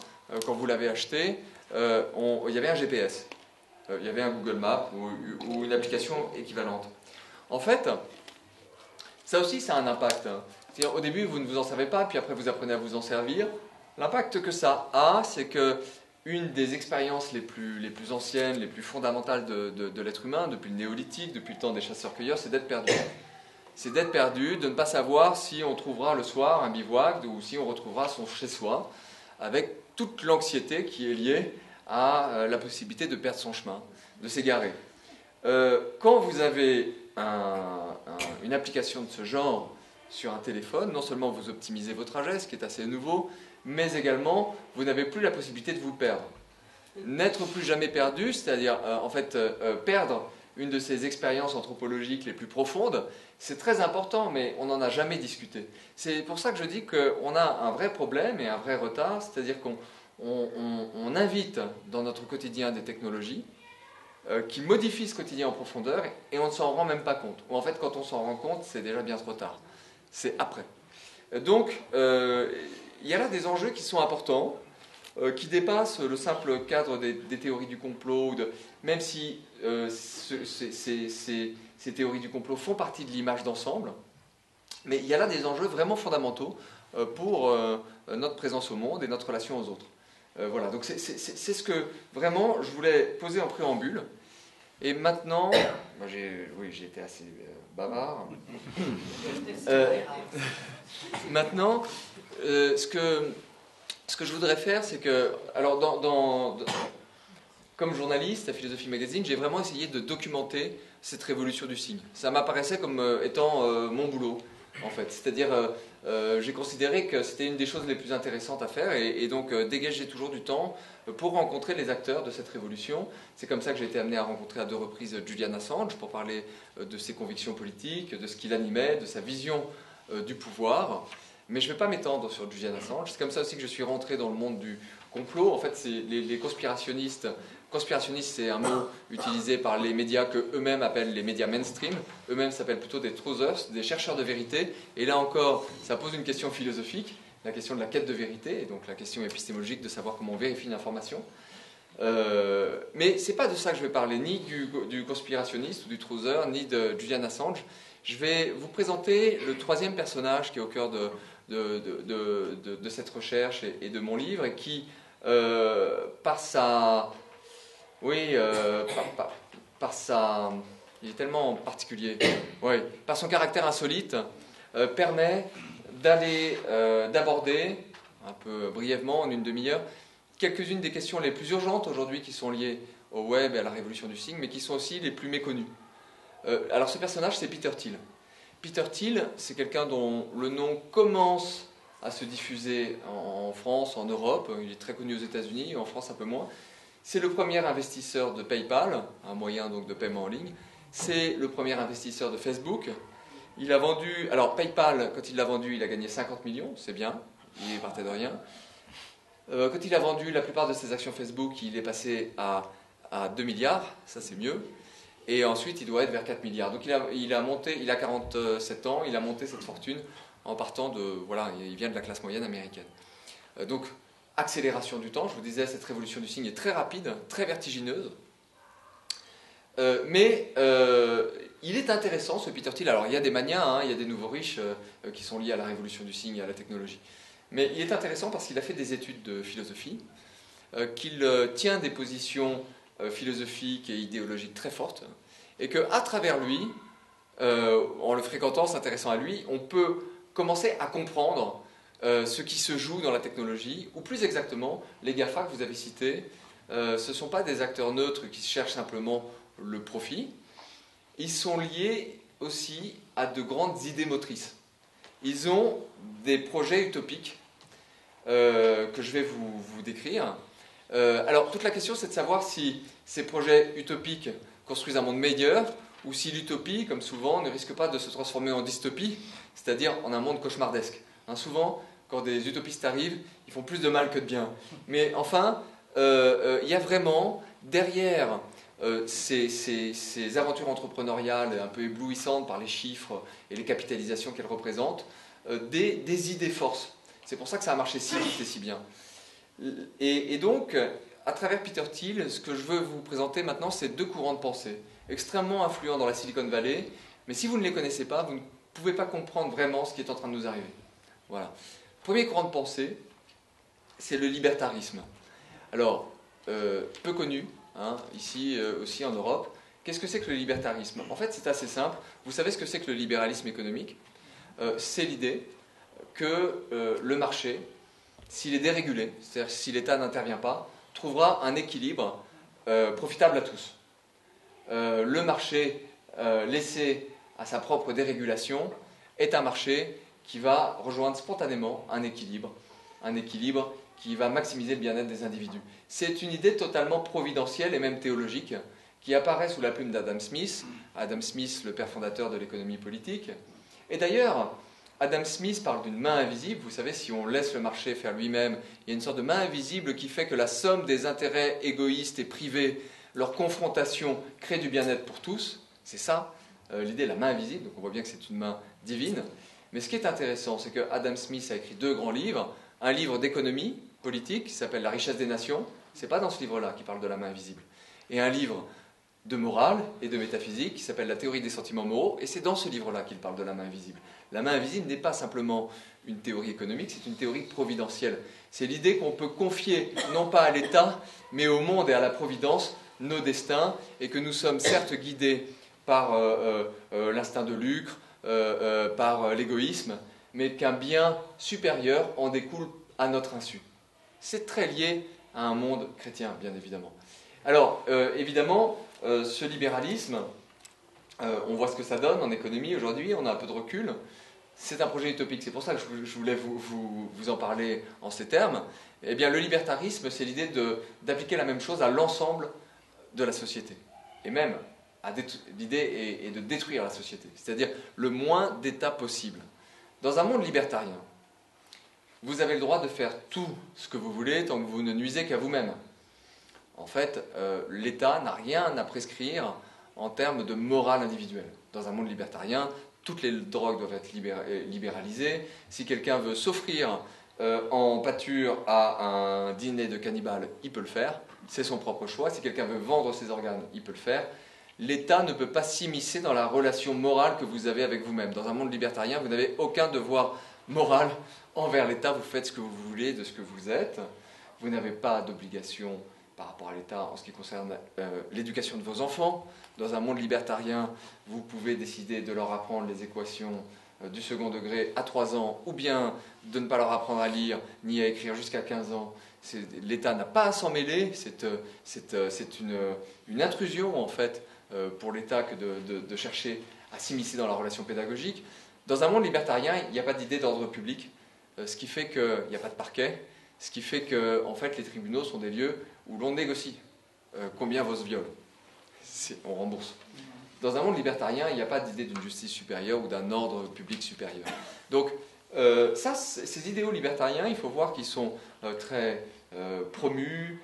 quand vous l'avez acheté. Il y avait un GPS. Il y avait un Google Maps ou une application équivalente. En fait, ça aussi, ça a un impact. C'est-à-dire, au début, vous ne vous en savez pas, puis après, vous apprenez à vous en servir. L'impact que ça a, c'est que une des expériences les plus anciennes, les plus fondamentales de l'être humain, depuis le néolithique, depuis le temps des chasseurs-cueilleurs, c'est d'être perdu. C'est d'être perdu, de ne pas savoir si on trouvera le soir un bivouac ou si on retrouvera son chez-soi, avec toute l'anxiété qui est liée à la possibilité de perdre son chemin, de s'égarer. Quand vous avez une application de ce genre sur un téléphone, non seulement vous optimisez vos trajets, ce qui est assez nouveau, mais également vous n'avez plus la possibilité de vous perdre. N'être plus jamais perdu, c'est-à-dire perdre une de ces expériences anthropologiques les plus profondes, c'est très important, mais on n'en a jamais discuté. C'est pour ça que je dis qu'on a un vrai problème et un vrai retard, c'est-à-dire qu'on invite dans notre quotidien des technologies qui modifient ce quotidien en profondeur et on ne s'en rend même pas compte. Ou en fait, quand on s'en rend compte, c'est déjà bien trop tard. C'est après. Donc, il y a là des enjeux qui sont importants, qui dépassent le simple cadre des théories du complot, même si ces théories du complot font partie de l'image d'ensemble, mais il y a là des enjeux vraiment fondamentaux pour notre présence au monde et notre relation aux autres. Voilà, donc c'est ce que vraiment je voulais poser en préambule. Et maintenant, j'ai été assez bavard. Maintenant, ce que je voudrais faire, c'est que, alors comme journaliste à Philosophie Magazine, j'ai vraiment essayé de documenter cette révolution du signe. Ça m'apparaissait comme étant mon boulot, en fait. C'est-à-dire, j'ai considéré que c'était une des choses les plus intéressantes à faire et donc dégager toujours du temps pour rencontrer les acteurs de cette révolution. C'est comme ça que j'ai été amené à rencontrer à 2 reprises Julian Assange pour parler de ses convictions politiques, de ce qui l'animait, de sa vision du pouvoir. Mais je ne vais pas m'étendre sur Julian Assange. C'est comme ça aussi que je suis rentré dans le monde du complot. En fait, c'est les conspirationnistes. Conspirationniste, c'est un mot utilisé par les médias que eux-mêmes appellent les médias mainstream. Eux-mêmes s'appellent plutôt des truthers, des chercheurs de vérité. Et là encore, ça pose une question philosophique, la question de la quête de vérité, et donc la question épistémologique de savoir comment on vérifie une information. Mais ce n'est pas de ça que je vais parler, ni du conspirationniste ou du truther, ni de Julian Assange. Je vais vous présenter le 3e personnage qui est au cœur de cette recherche et de mon livre, et qui, par sa... Oui, il est tellement particulier. Oui, par son caractère insolite, permet d'aborder, un peu brièvement, en une demi-heure, quelques-unes des questions les plus urgentes aujourd'hui qui sont liées au web et à la révolution du signe, mais qui sont aussi les plus méconnues. Alors ce personnage, c'est Peter Thiel. Peter Thiel, c'est quelqu'un dont le nom commence à se diffuser en France, en Europe. Il est très connu aux États-Unis, en France un peu moins. C'est le premier investisseur de PayPal, un moyen donc de paiement en ligne. C'est le premier investisseur de Facebook. Il a vendu... Alors PayPal, quand il l'a vendu, il a gagné 50 millions, c'est bien, il partait de rien. Quand il a vendu la plupart de ses actions Facebook, il est passé à 2 milliards, ça c'est mieux. Et ensuite, il doit être vers 4 milliards. Donc il a 47 ans, il a monté cette fortune en partant de... Voilà, il vient de la classe moyenne américaine. Donc, accélération du temps, je vous disais, cette révolution du signe est très rapide, très vertigineuse. Mais il est intéressant, ce Peter Thiel. Alors, il y a des manias, il y a des nouveaux riches qui sont liés à la révolution du signe et à la technologie. Mais il est intéressant parce qu'il a fait des études de philosophie, qu'il tient des positions philosophiques et idéologiques très fortes, et qu'à travers lui, en le fréquentant, s'intéressant à lui, on peut commencer à comprendre ce qui se joue dans la technologie, ou plus exactement, les GAFA que vous avez cités, ce ne sont pas des acteurs neutres qui cherchent simplement le profit, ils sont liés aussi à de grandes idées motrices. Ils ont des projets utopiques que je vais vous décrire. Alors, toute la question, c'est de savoir si ces projets utopiques construisent un monde meilleur, ou si l'utopie, comme souvent, ne risque pas de se transformer en dystopie, c'est-à-dire en un monde cauchemardesque. Souvent, quand des utopistes arrivent, ils font plus de mal que de bien. Mais enfin, il y a vraiment, derrière ces aventures entrepreneuriales un peu éblouissantes par les chiffres et les capitalisations qu'elles représentent, des idées forces. C'est pour ça que ça a marché si vite et si bien. Et donc, à travers Peter Thiel, ce que je veux vous présenter maintenant, c'est deux courants de pensée, extrêmement influents dans la Silicon Valley, mais si vous ne les connaissez pas, vous ne pouvez pas comprendre vraiment ce qui est en train de nous arriver. Voilà. Premier courant de pensée, c'est le libertarisme. Alors, peu connu, ici aussi en Europe. Qu'est-ce que c'est que le libertarisme? En fait, c'est assez simple. Vous savez ce que c'est que le libéralisme économique? C'est l'idée que le marché, s'il est dérégulé, c'est-à-dire si l'État n'intervient pas, trouvera un équilibre profitable à tous. Le marché laissé à sa propre dérégulation est un marché qui va rejoindre spontanément un équilibre qui va maximiser le bien-être des individus. C'est une idée totalement providentielle et même théologique qui apparaît sous la plume d'Adam Smith, le père fondateur de l'économie politique. Et d'ailleurs, Adam Smith parle d'une main invisible. Vous savez, si on laisse le marché faire lui-même, il y a une sorte de main invisible qui fait que la somme des intérêts égoïstes et privés, leur confrontation, crée du bien-être pour tous. C'est ça, l'idée de la main invisible. Donc on voit bien que c'est une main divine. Mais ce qui est intéressant, c'est que Adam Smith a écrit deux grands livres. Un livre d'économie politique qui s'appelle La richesse des nations. Ce n'est pas dans ce livre-là qu'il parle de la main invisible. Et un livre de morale et de métaphysique qui s'appelle La théorie des sentiments moraux. Et c'est dans ce livre-là qu'il parle de la main invisible. La main invisible n'est pas simplement une théorie économique, c'est une théorie providentielle. C'est l'idée qu'on peut confier, non pas à l'État, mais au monde et à la providence, nos destins, et que nous sommes certes guidés par l'instinct de lucre, par l'égoïsme, mais qu'un bien supérieur en découle à notre insu. C'est très lié à un monde chrétien, bien évidemment. Alors, évidemment, ce libéralisme, on voit ce que ça donne en économie aujourd'hui, on a un peu de recul. C'est un projet utopique, c'est pour ça que je voulais vous en parler en ces termes. Eh bien, le libertarisme, c'est l'idée d'appliquer la même chose à l'ensemble de la société. Et même, l'idée est de détruire la société, c'est-à-dire le moins d'État possible. Dans un monde libertarien, vous avez le droit de faire tout ce que vous voulez tant que vous ne nuisez qu'à vous-même. En fait, l'État n'a rien à prescrire en termes de morale individuelle. Dans un monde libertarien, toutes les drogues doivent être libéralisées. Si quelqu'un veut s'offrir en pâture à un dîner de cannibales, il peut le faire. C'est son propre choix. Si quelqu'un veut vendre ses organes, il peut le faire. L'État ne peut pas s'immiscer dans la relation morale que vous avez avec vous-même. Dans un monde libertarien, vous n'avez aucun devoir moral envers l'État. Vous faites ce que vous voulez de ce que vous êtes. Vous n'avez pas d'obligation par rapport à l'État en ce qui concerne l'éducation de vos enfants. Dans un monde libertarien, vous pouvez décider de leur apprendre les équations du second degré à 3 ans, ou bien de ne pas leur apprendre à lire ni à écrire jusqu'à 15 ans. L'État n'a pas à s'en mêler, c'est une intrusion en fait pour l'État que de chercher à s'immiscer dans la relation pédagogique. Dans un monde libertarien, il n'y a pas d'idée d'ordre public, ce qui fait qu'il n'y a pas de parquet, ce qui fait que en fait, les tribunaux sont des lieux où l'on négocie combien vaut ce viol. On rembourse. Dans un monde libertarien, il n'y a pas d'idée d'une justice supérieure ou d'un ordre public supérieur. Donc, ces idéaux libertariens, il faut voir qu'ils sont très promus,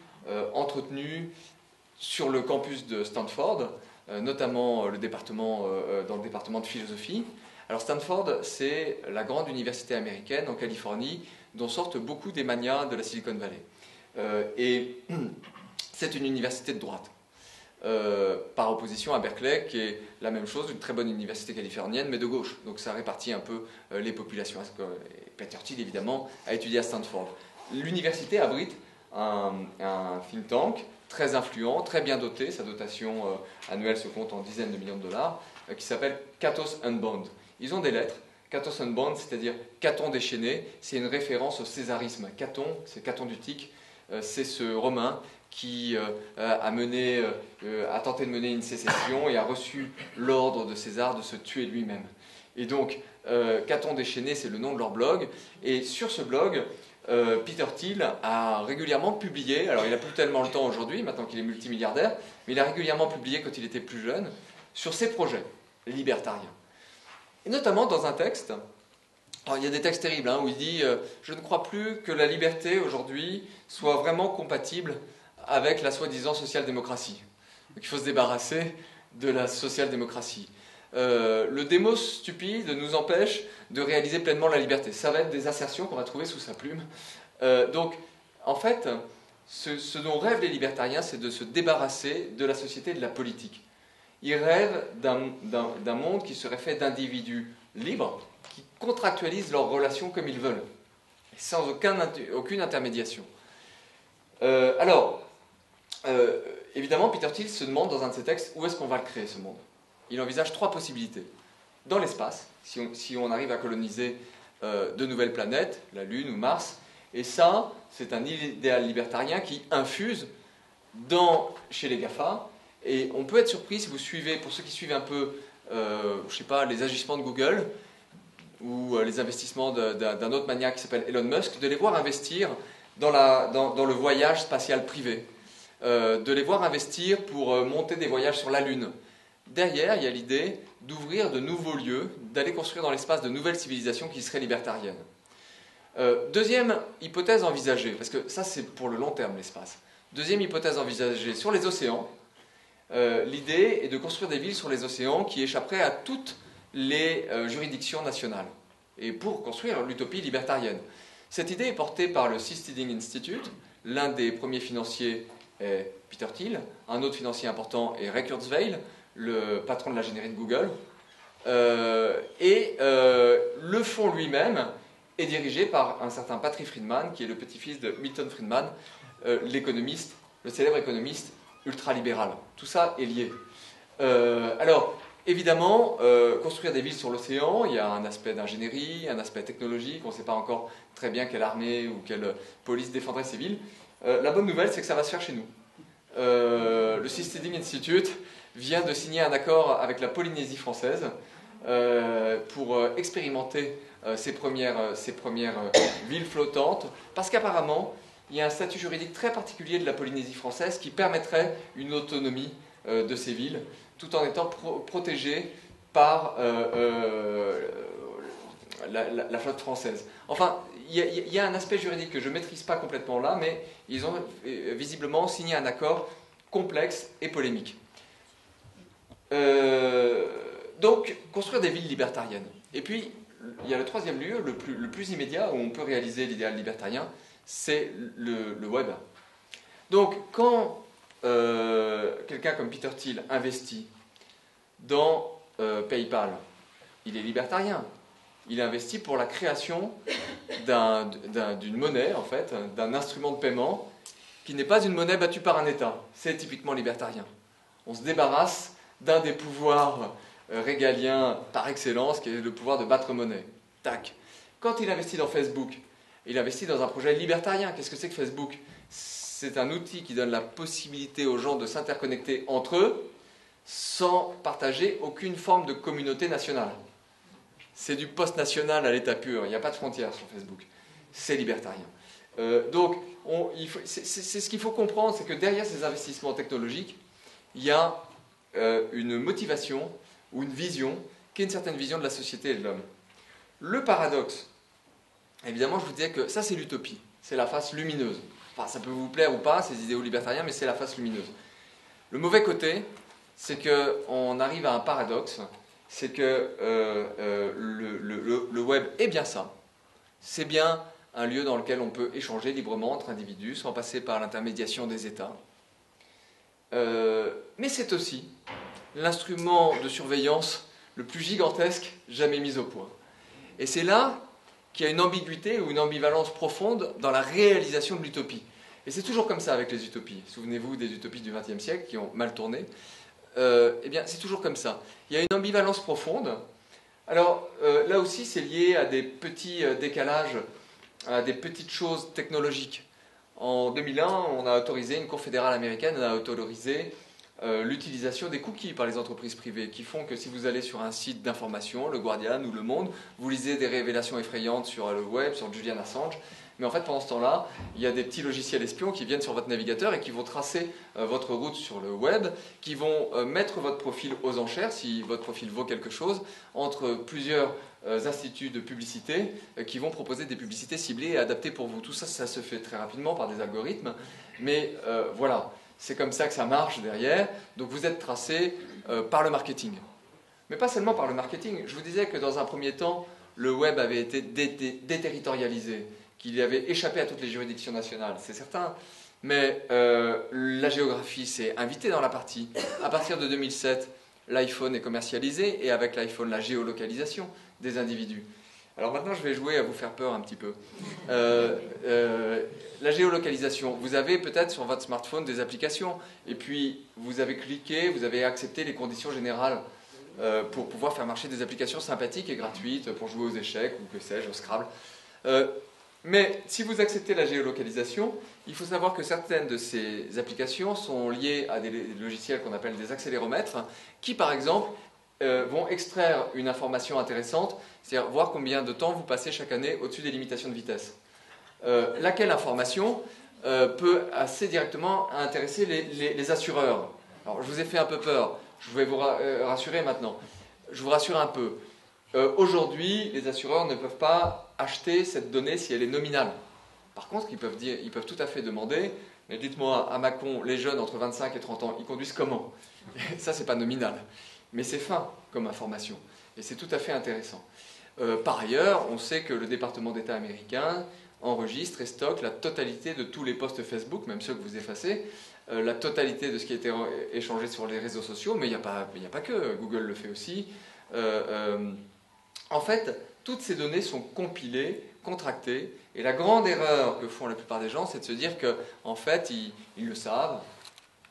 entretenus sur le campus de Stanford, notamment dans le département de philosophie. Alors Stanford, c'est la grande université américaine en Californie dont sortent beaucoup des magnats de la Silicon Valley. Et c'est une université de droite. Par opposition à Berkeley, qui est la même chose, une très bonne université californienne, mais de gauche. Donc ça répartit un peu les populations. Peter Thiel, évidemment, a étudié à Stanford. L'université abrite un think tank très influent, très bien doté. Sa dotation annuelle se compte en dizaines de millions de dollars, qui s'appelle Catos Unbound. Ils ont des lettres Caton Sunbound, c'est-à-dire Caton déchaîné, c'est une référence au césarisme. Caton, c'est Caton d'Utique, c'est ce Romain qui a tenté de mener une sécession et a reçu l'ordre de César de se tuer lui-même. Et donc, Caton déchaîné, c'est le nom de leur blog. Et sur ce blog, Peter Thiel a régulièrement publié, alors il n'a plus tellement le temps aujourd'hui, maintenant qu'il est multimilliardaire, mais il a régulièrement publié quand il était plus jeune, sur ses projets libertariens. Et notamment dans un texte, alors il y a des textes terribles, où il dit « Je ne crois plus que la liberté aujourd'hui soit vraiment compatible avec la soi-disant social-démocratie. » Donc il faut se débarrasser de la social-démocratie. Le démos stupide nous empêche de réaliser pleinement la liberté. Ça va être des assertions qu'on va trouver sous sa plume. Donc, en fait, ce dont rêvent les libertariens, c'est de se débarrasser de la société et de la politique. Ils rêvent d'un monde qui serait fait d'individus libres, qui contractualisent leurs relations comme ils veulent, sans aucune intermédiation. Évidemment, Peter Thiel se demande dans un de ses textes où est-ce qu'on va le créer, ce monde. Il envisage 3 possibilités. Dans l'espace, si on arrive à coloniser de nouvelles planètes, la Lune ou Mars, et ça, c'est un idéal libertarien qui infuse chez les GAFA, et on peut être surpris si vous suivez, pour ceux qui suivent un peu, je sais pas, les agissements de Google, ou les investissements d'un autre maniaque qui s'appelle Elon Musk, de les voir investir dans le voyage spatial privé, de les voir investir pour monter des voyages sur la Lune. Derrière, il y a l'idée d'ouvrir de nouveaux lieux, d'aller construire dans l'espace de nouvelles civilisations qui seraient libertariennes. Deuxième hypothèse envisagée, parce que ça c'est pour le long terme l'espace. Deuxième hypothèse envisagée sur les océans, l'idée est de construire des villes sur les océans qui échapperaient à toutes les juridictions nationales, et pour construire l'utopie libertarienne. Cette idée est portée par le Seasteading Institute. L'un des premiers financiers est Peter Thiel, un autre financier important est Ray Kurzweil, le patron de l'ingénierie de Google, le fonds lui-même est dirigé par un certain Patrick Friedman, qui est le petit-fils de Milton Friedman, l'économiste, le célèbre économiste ultralibéral. Tout ça est lié. Alors, évidemment, construire des villes sur l'océan, il y a un aspect d'ingénierie, un aspect technologique, on ne sait pas encore très bien quelle armée ou quelle police défendrait ces villes. La bonne nouvelle, c'est que ça va se faire chez nous. Le Seasteading Institute vient de signer un accord avec la Polynésie française pour expérimenter ces premières villes flottantes, parce qu'apparemment, il y a un statut juridique très particulier de la Polynésie française qui permettrait une autonomie de ces villes, tout en étant protégées par la flotte française. Enfin, il y a un aspect juridique que je ne maîtrise pas complètement là, mais ils ont visiblement signé un accord complexe et polémique. Donc, construire des villes libertariennes. Et puis, il y a le troisième lieu, le plus immédiat, où on peut réaliser l'idéal libertarien, c'est le web. Donc, quand quelqu'un comme Peter Thiel investit dans PayPal, il est libertarien. Il investit pour la création d'une monnaie, en fait, d'un instrument de paiement qui n'est pas une monnaie battue par un État. C'est typiquement libertarien. On se débarrasse d'un des pouvoirs régaliens par excellence, qui est le pouvoir de battre monnaie. Tac. Quand il investit dans Facebook, il investit dans un projet libertarien. Qu'est-ce que c'est que Facebook? C'est un outil qui donne la possibilité aux gens de s'interconnecter entre eux sans partager aucune forme de communauté nationale. C'est du post-national à l'état pur. Il n'y a pas de frontières sur Facebook. C'est libertarien. Donc, c'est ce qu'il faut comprendre, c'est que derrière ces investissements technologiques, il y a une motivation ou une vision qui est une certaine vision de la société et de l'homme. Le paradoxe, évidemment, je vous disais que ça, c'est l'utopie. C'est la face lumineuse. Enfin, ça peut vous plaire ou pas, ces idéaux libertariens, mais c'est la face lumineuse. Le mauvais côté, c'est qu'on arrive à un paradoxe, c'est que le web est bien ça. C'est bien un lieu dans lequel on peut échanger librement entre individus, sans passer par l'intermédiation des États. Mais c'est aussi l'instrument de surveillance le plus gigantesque jamais mis au point. Et c'est là qu'il y a une ambiguïté ou une ambivalence profonde dans la réalisation de l'utopie. Et c'est toujours comme ça avec les utopies. Souvenez-vous des utopies du XXe siècle qui ont mal tourné. Eh bien, c'est toujours comme ça. Il y a une ambivalence profonde. Alors, là aussi, c'est lié à des petits décalages, à des petites choses technologiques. En 2001, on a autorisé, une cour fédérale américaine a autorisé l'utilisation des cookies par les entreprises privées, qui font que si vous allez sur un site d'information, le Guardian ou Le Monde, vous lisez des révélations effrayantes sur le web, sur Julian Assange, mais en fait pendant ce temps-là, il y a des petits logiciels espions qui viennent sur votre navigateur et qui vont tracer votre route sur le web, qui vont mettre votre profil aux enchères, si votre profil vaut quelque chose, entre plusieurs instituts de publicité qui vont proposer des publicités ciblées et adaptées pour vous. Tout ça, ça se fait très rapidement par des algorithmes, mais voilà. C'est comme ça que ça marche derrière. Donc vous êtes tracé par le marketing. Mais pas seulement par le marketing. Je vous disais que dans un premier temps, le web avait été déterritorialisé, qu'il avait échappé à toutes les juridictions nationales, c'est certain. Mais la géographie s'est invitée dans la partie. À partir de 2007, l'iPhone est commercialisé et avec l'iPhone, la géolocalisation des individus. Alors maintenant, je vais jouer à vous faire peur un petit peu. La géolocalisation, vous avez peut-être sur votre smartphone des applications, et puis vous avez cliqué, vous avez accepté les conditions générales pour pouvoir faire marcher des applications sympathiques et gratuites pour jouer aux échecs ou que sais-je, au Scrabble. Mais si vous acceptez la géolocalisation, il faut savoir que certaines de ces applications sont liées à des logiciels qu'on appelle des accéléromètres, qui par exemple vont extraire une information intéressante, c'est-à-dire voir combien de temps vous passez chaque année au-dessus des limitations de vitesse. Laquelle information peut assez directement intéresser les assureurs. Alors, je vous ai fait un peu peur, je vais vous rassurer maintenant. Je vous rassure un peu. Aujourd'hui, les assureurs ne peuvent pas acheter cette donnée si elle est nominale. Par contre, ils peuvent tout à fait demander, mais dites-moi, à Mâcon, les jeunes entre 25 et 30 ans, ils conduisent comment? Ça, c'est pas nominal. Mais c'est fin comme information. Et c'est tout à fait intéressant. Par ailleurs, on sait que le département d'État américain enregistre et stocke la totalité de tous les posts Facebook, même ceux que vous effacez, la totalité de ce qui a été échangé sur les réseaux sociaux, mais il n'y a pas que, Google le fait aussi. En fait, toutes ces données sont compilées, contractées, et la grande erreur que font la plupart des gens, c'est de se dire que, en fait, ils le savent,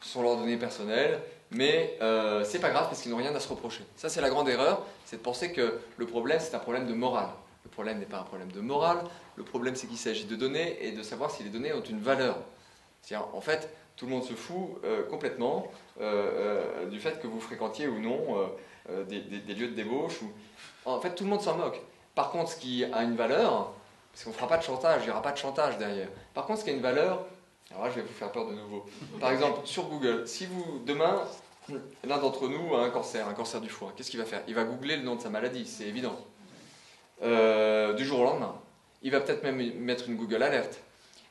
ce sont leurs données personnelles, mais c'est pas grave parce qu'ils n'ont rien à se reprocher. Ça, c'est la grande erreur, c'est de penser que le problème, c'est un problème de morale. Le problème n'est pas un problème de morale, le problème c'est qu'il s'agit de données et de savoir si les données ont une valeur. C'est-à-dire, en fait, tout le monde se fout complètement du fait que vous fréquentiez ou non des lieux de débauche. En fait, tout le monde s'en moque. Par contre, ce qui a une valeur, parce qu'on ne fera pas de chantage, il n'y aura pas de chantage derrière. Par contre, ce qui a une valeur, alors là, je vais vous faire peur de nouveau. Par exemple, sur Google, si vous, demain, l'un d'entre nous a un cancer du foie, qu'est-ce qu'il va faire? Il va googler le nom de sa maladie, c'est évident. Du jour au lendemain. Il va peut-être même mettre une Google Alert.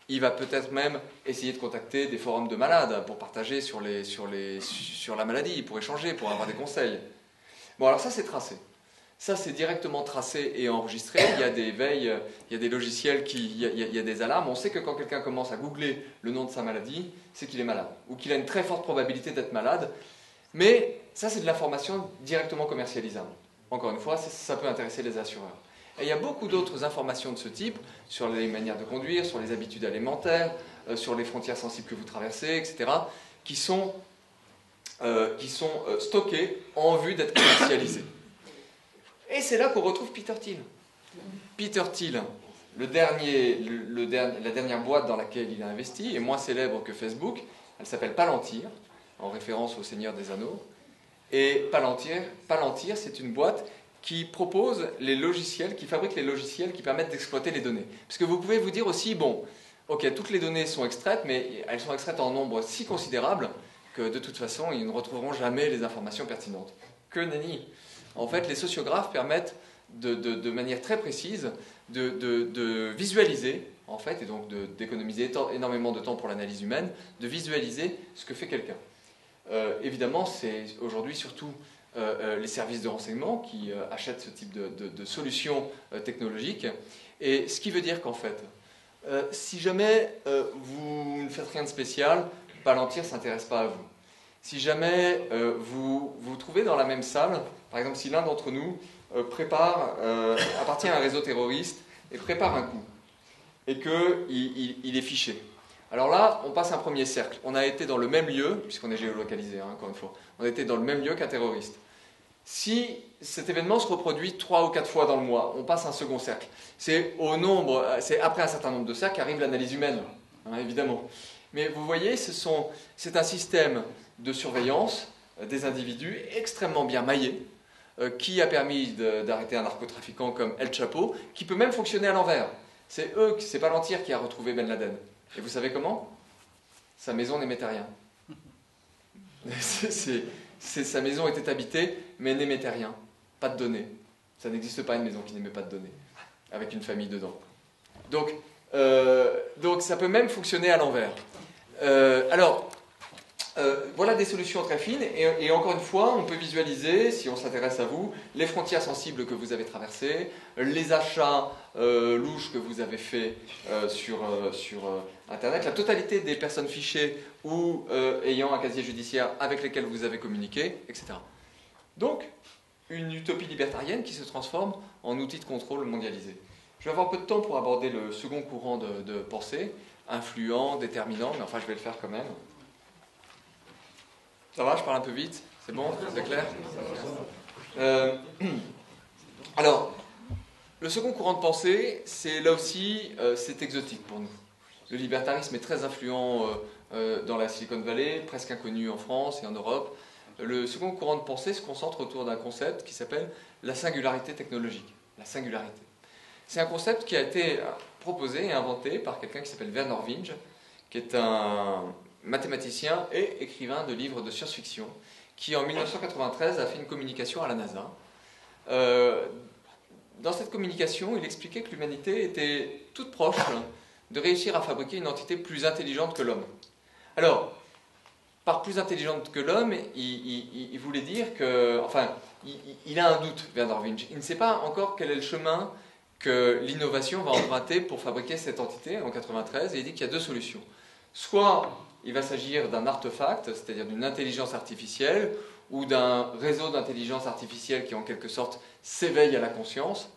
Il va peut-être même essayer de contacter des forums de malades pour partager sur la maladie, pour échanger, pour avoir des conseils. Bon, alors ça, c'est tracé. Ça, c'est directement tracé et enregistré. Il y a des veilles, il y a des logiciels, il y a des alarmes. On sait que quand quelqu'un commence à googler le nom de sa maladie, c'est qu'il est malade, ou qu'il a une très forte probabilité d'être malade. Mais ça, c'est de l'information directement commercialisable. Encore une fois, ça peut intéresser les assureurs. Et il y a beaucoup d'autres informations de ce type, sur les manières de conduire, sur les habitudes alimentaires, sur les frontières sensibles que vous traversez, etc., qui sont stockées en vue d'être commercialisées. Et c'est là qu'on retrouve Peter Thiel. Peter Thiel, la dernière boîte dans laquelle il a investi, est moins célèbre que Facebook. Elle s'appelle Palantir, en référence au Seigneur des Anneaux. Et Palantir, c'est une boîte qui propose les logiciels, qui fabrique les logiciels qui permettent d'exploiter les données. Parce que vous pouvez vous dire aussi, bon, ok, toutes les données sont extraites, mais elles sont extraites en nombre si considérable que de toute façon, ils ne retrouveront jamais les informations pertinentes. Que nenni! En fait, les sociographes permettent de manière très précise de visualiser, en fait, et donc d'économiser énormément de temps pour l'analyse humaine, de visualiser ce que fait quelqu'un. Évidemment, c'est aujourd'hui surtout les services de renseignement qui achètent ce type de solutions technologiques. Et ce qui veut dire qu'en fait, si jamais vous ne faites rien de spécial, Palantir ne s'intéresse pas à vous. Si jamais vous vous trouvez dans la même salle, par exemple si l'un d'entre nous appartient à un réseau terroriste et prépare un coup, et qu'il est fiché. Alors là, on passe un premier cercle. On a été dans le même lieu, puisqu'on est géolocalisé, hein, encore une fois, on a été dans le même lieu qu'un terroriste. Si cet événement se reproduit 3 ou 4 fois dans le mois, on passe un second cercle. C'est après un certain nombre de cercles qu'arrive l'analyse humaine, hein, évidemment. Mais vous voyez, c'est un système de surveillance des individus extrêmement bien maillé, qui a permis d'arrêter un narcotrafiquant comme El Chapo, qui peut même fonctionner à l'envers. C'est Palantir qui a retrouvé Ben Laden. Et vous savez comment? Sa maison n'émettait rien. Sa maison était habitée, mais n'émettait rien. Pas de données. Ça n'existe pas une maison qui n'émet pas de données, avec une famille dedans. Donc ça peut même fonctionner à l'envers. Voilà des solutions très fines, et encore une fois, on peut visualiser, si on s'intéresse à vous, les frontières sensibles que vous avez traversées, les achats louches que vous avez faits sur Internet, la totalité des personnes fichées ou ayant un casier judiciaire avec lesquelles vous avez communiqué, etc. Donc, une utopie libertarienne qui se transforme en outil de contrôle mondialisé. Je vais avoir peu de temps pour aborder le second courant de pensée, influent, déterminant, mais enfin je vais le faire quand même. Ça va, je parle un peu vite? C'est bon? C'est clair? Alors, le second courant de pensée, c'est là aussi, c'est exotique pour nous. Le libertarisme est très influent dans la Silicon Valley, presque inconnu en France et en Europe. Le second courant de pensée se concentre autour d'un concept qui s'appelle la singularité technologique. La singularité. C'est un concept qui a été proposé et inventé par quelqu'un qui s'appelle Vernor Vinge, qui est un mathématicien et écrivain de livres de science-fiction, qui en 1993 a fait une communication à la NASA. Dans cette communication, il expliquait que l'humanité était toute proche de réussir à fabriquer une entité plus intelligente que l'homme. Alors, par plus intelligente que l'homme, il voulait dire que... Enfin, il a un doute, Vernor Vinge. Il ne sait pas encore quel est le chemin que l'innovation va emprunter pour fabriquer cette entité en 1993, et il dit qu'il y a deux solutions. Soit il va s'agir d'un artefact, c'est-à-dire d'une intelligence artificielle, ou d'un réseau d'intelligence artificielle qui en quelque sorte s'éveille à la conscience,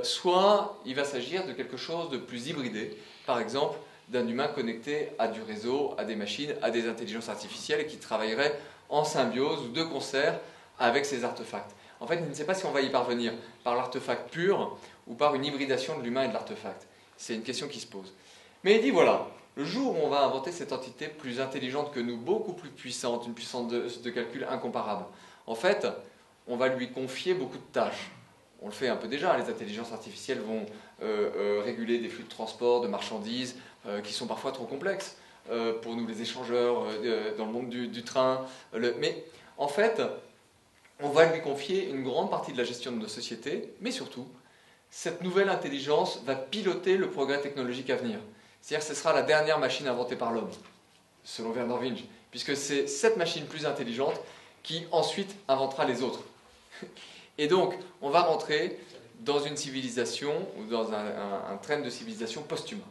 soit il va s'agir de quelque chose de plus hybridé, par exemple d'un humain connecté à du réseau, à des machines, à des intelligences artificielles, et qui travaillerait en symbiose ou de concert avec ces artefacts. En fait, il ne sait pas si on va y parvenir par l'artefact pur ou par une hybridation de l'humain et de l'artefact. C'est une question qui se pose. Mais il dit, voilà, le jour où on va inventer cette entité plus intelligente que nous, beaucoup plus puissante, une puissance de calcul incomparable, en fait, on va lui confier beaucoup de tâches. On le fait un peu déjà, les intelligences artificielles vont réguler des flux de transport, de marchandises, qui sont parfois trop complexes pour nous, les échangeurs, dans le monde du train. Mais en fait, on va lui confier une grande partie de la gestion de nos sociétés, mais surtout, cette nouvelle intelligence va piloter le progrès technologique à venir. C'est-à-dire que ce sera la dernière machine inventée par l'homme, selon Vernor Vinge, puisque c'est cette machine plus intelligente qui ensuite inventera les autres. Et donc, on va rentrer dans une civilisation, ou dans un train de civilisation post-humain.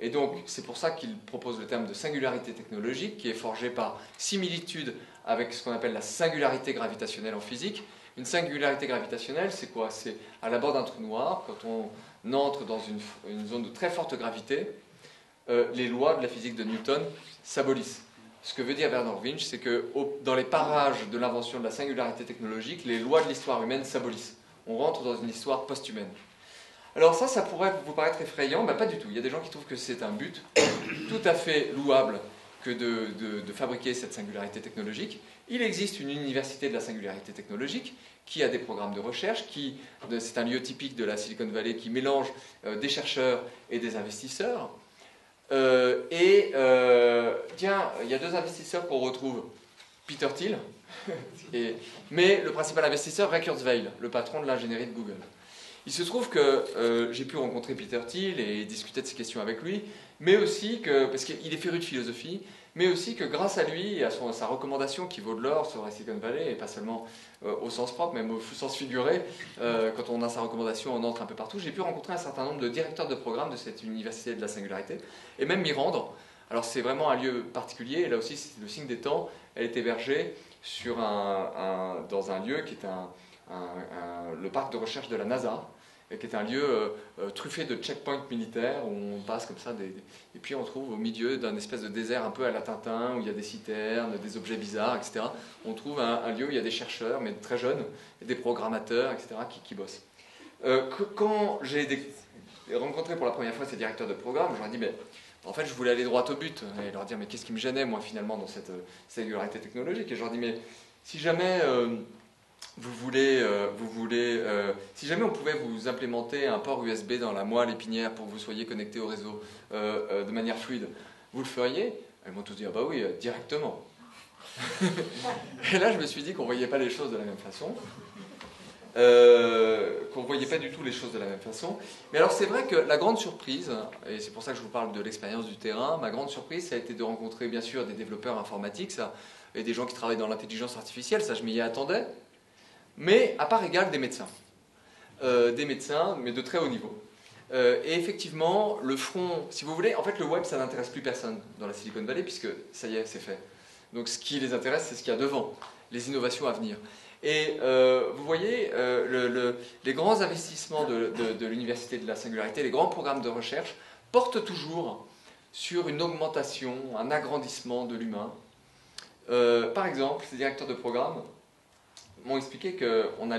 Et donc, c'est pour ça qu'il propose le terme de singularité technologique, qui est forgé par similitude avec ce qu'on appelle la singularité gravitationnelle en physique. Une singularité gravitationnelle, c'est quoi? C'est à l'abord d'un trou noir, quand on entre dans une zone de très forte gravité, les lois de la physique de Newton s'abolissent. Ce que veut dire Vernor Vinge, c'est que dans les parages de l'invention de la singularité technologique, les lois de l'histoire humaine s'abolissent. On rentre dans une histoire post-humaine. Alors ça pourrait vous paraître effrayant, mais pas du tout. Il y a des gens qui trouvent que c'est un but tout à fait louable que de fabriquer cette singularité technologique. Il existe une université de la singularité technologique qui a des programmes de recherche, c'est un lieu typique de la Silicon Valley qui mélange des chercheurs et des investisseurs. Tiens, il y a deux investisseurs qu'on retrouve. Peter Thiel, mais le principal investisseur, Ray Kurzweil, le patron de l'ingénierie de Google. Il se trouve que j'ai pu rencontrer Peter Thiel et discuter de ces questions avec lui, mais aussi que, parce qu'il est féru de philosophie, mais aussi que grâce à lui et à sa recommandation qui vaut de l'or sur la Silicon Valley, et pas seulement au sens propre, même au sens figuré, quand on a sa recommandation, on entre un peu partout, j'ai pu rencontrer un certain nombre de directeurs de programme de cette université de la singularité, et même m'y rendre. Alors c'est vraiment un lieu particulier, et là aussi c'est le signe des temps, elle est hébergée dans un lieu qui est le parc de recherche de la NASA, qui est un lieu truffé de checkpoints militaires, où on passe comme ça, et puis on trouve au milieu d'un espèce de désert un peu à la Tintin, où il y a des citernes, des objets bizarres, etc. On trouve un lieu où il y a des chercheurs, mais très jeunes, et des programmateurs, etc., qui bossent. Quand j'ai rencontré pour la première fois ces directeurs de programme, je leur ai dit, mais en fait, je voulais aller droit au but, et leur dire, mais qu'est-ce qui me gênait, moi, finalement, dans cette singularité technologique? Et je leur ai dit, mais si jamais si jamais on pouvait vous implémenter un port USB dans la moelle épinière pour que vous soyez connecté au réseau de manière fluide, vous le feriez? Elles m'ont tous dit, ah bah oui, directement. Et là, je me suis dit qu'on ne voyait pas les choses de la même façon. Qu'on ne voyait pas du tout les choses de la même façon. Mais alors c'est vrai que la grande surprise, et c'est pour ça que je vous parle de l'expérience du terrain, ma grande surprise, ça a été de rencontrer bien sûr des développeurs informatiques, ça, et des gens qui travaillent dans l'intelligence artificielle, ça je m'y attendais, mais à part égale des médecins, mais de très haut niveau. Et effectivement, le front, si vous voulez, en fait le web ça n'intéresse plus personne dans la Silicon Valley, puisque ça y est, c'est fait. Donc ce qui les intéresse, c'est ce qu'il y a devant, les innovations à venir. Et vous voyez, les grands investissements de l'Université de la Singularité, les grands programmes de recherche, portent toujours sur une augmentation, un agrandissement de l'humain. Par exemple, ces directeurs de programme m'ont expliqué qu'on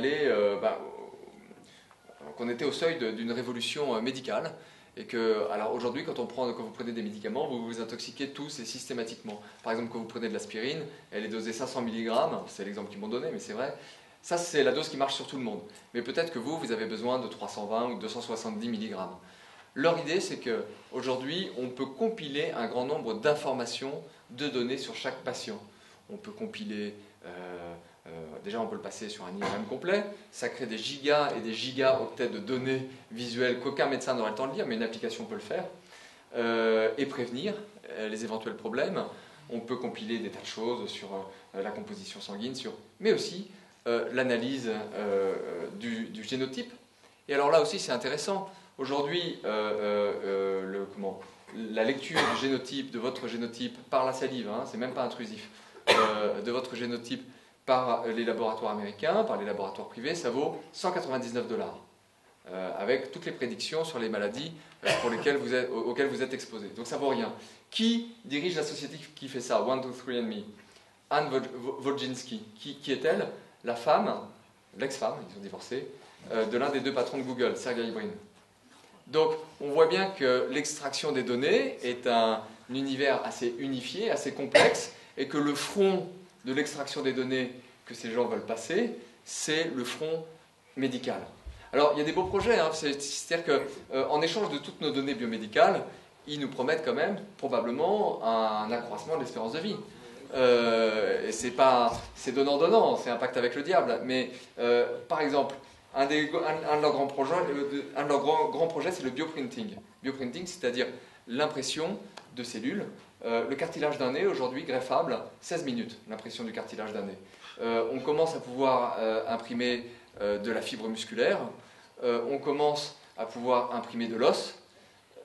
était au seuil d'une révolution médicale. Et que, alors aujourd'hui, quand vous prenez des médicaments, vous vous intoxiquez tous et systématiquement. Par exemple, quand vous prenez de l'aspirine, elle est dosée 500 mg, c'est l'exemple qu'ils m'ont donné, mais c'est vrai. Ça, c'est la dose qui marche sur tout le monde. Mais peut-être que vous avez besoin de 320 ou 270 mg. Leur idée, c'est qu'aujourd'hui, on peut compiler un grand nombre d'informations, de données sur chaque patient. On peut compiler... déjà, on peut le passer sur un IRM complet. Ça crée des gigas et des gigaoctets de données visuelles qu'aucun médecin n'aurait le temps de lire, mais une application peut le faire. Et prévenir les éventuels problèmes. On peut compiler des tas de choses sur la composition sanguine, mais aussi l'analyse du génotype. Et alors là aussi, c'est intéressant. Aujourd'hui, la lecture du génotype, de votre génotype par la salive, hein, c'est même pas intrusif, de votre génotype par les laboratoires américains, par les laboratoires privés, ça vaut 199 $, avec toutes les prédictions sur les maladies auxquelles vous êtes exposé. Donc ça vaut rien. Qui dirige la société qui fait ça? 123andMe. Anne Wojcicki. Qui est-elle? La femme, l'ex-femme, ils sont divorcés, de l'un des deux patrons de Google, Sergey Brin. Donc on voit bien que l'extraction des données est un univers assez unifié, assez complexe, et que le front de l'extraction des données que ces gens veulent passer, c'est le front médical. Alors, il y a des beaux projets, hein, c'est-à-dire qu'en échange de toutes nos données biomédicales, ils nous promettent quand même, probablement, un accroissement de l'espérance de vie. Et c'est donnant-donnant, c'est un pacte avec le diable. Mais, par exemple, un de leurs grands projets, c'est le bioprinting. Bioprinting, c'est-à-dire l'impression de cellules. Le cartilage d'un nez, aujourd'hui, greffable, 16 minutes, l'impression du cartilage d'un nez. On commence à pouvoir imprimer de la fibre musculaire. On commence à pouvoir imprimer de l'os.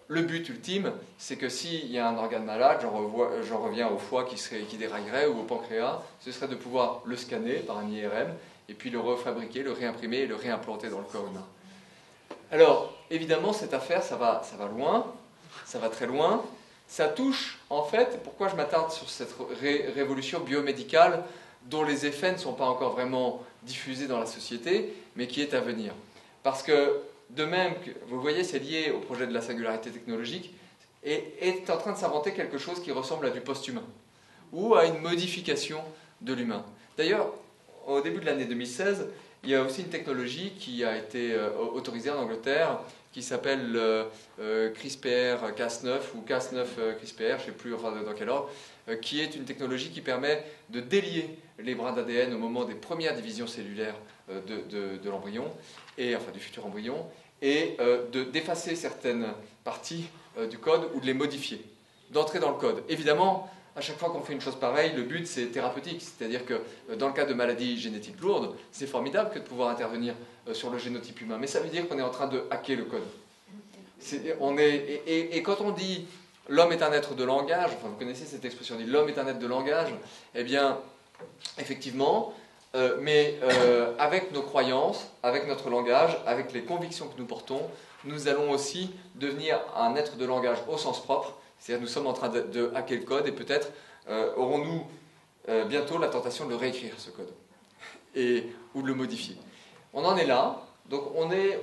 Le but ultime, c'est que s'il y a un organe malade, j'en reviens au foie qui déraillerait ou au pancréas, ce serait de pouvoir le scanner par un IRM et puis le refabriquer, le réimprimer et le réimplanter dans le corps humain. Alors, évidemment, cette affaire, ça va loin, ça va très loin. Ça touche, en fait, pourquoi je m'attarde sur cette révolution biomédicale dont les effets ne sont pas encore vraiment diffusés dans la société, mais qui est à venir. Parce que, de même que, vous voyez, c'est lié au projet de la singularité technologique, et est en train de s'inventer quelque chose qui ressemble à du post-humain, ou à une modification de l'humain. D'ailleurs, au début de l'année 2016, il y a aussi une technologie qui a été autorisée en Angleterre, qui s'appelle CRISPR-Cas9 ou Cas9-CRISPR, je ne sais plus dans quel ordre, qui est une technologie qui permet de délier les brins d'ADN au moment des premières divisions cellulaires de l'embryon, enfin du futur embryon, et d'effacer certaines parties du code ou de les modifier, d'entrer dans le code. Évidemment, à chaque fois qu'on fait une chose pareille, le but c'est thérapeutique, c'est-à-dire que dans le cas de maladies génétiques lourdes, c'est formidable que de pouvoir intervenir sur le génotype humain, mais ça veut dire qu'on est en train de hacker le code. Et quand on dit l'homme est un être de langage, enfin vous connaissez cette expression, dit l'homme est un être de langage, eh bien, effectivement, mais avec nos croyances, avec notre langage, avec les convictions que nous portons, nous allons aussi devenir un être de langage au sens propre. C'est-à-dire nous sommes en train de hacker le code et peut-être aurons-nous bientôt la tentation de le réécrire, ce code, ou de le modifier. On en est là, donc on est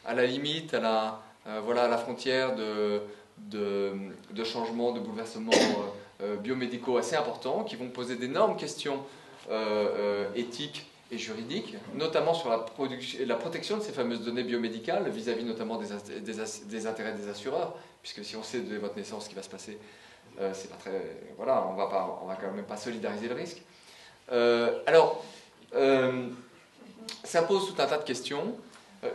à la limite, à la frontière de changements, de bouleversements biomédicaux assez importants qui vont poser d'énormes questions éthiques et juridiques, notamment sur la protection de ces fameuses données biomédicales vis-à-vis notamment des intérêts des assureurs, puisque si on sait dès votre naissance ce qui va se passer, c'est pas très, voilà, on va quand même pas solidariser le risque. Ça pose tout un tas de questions.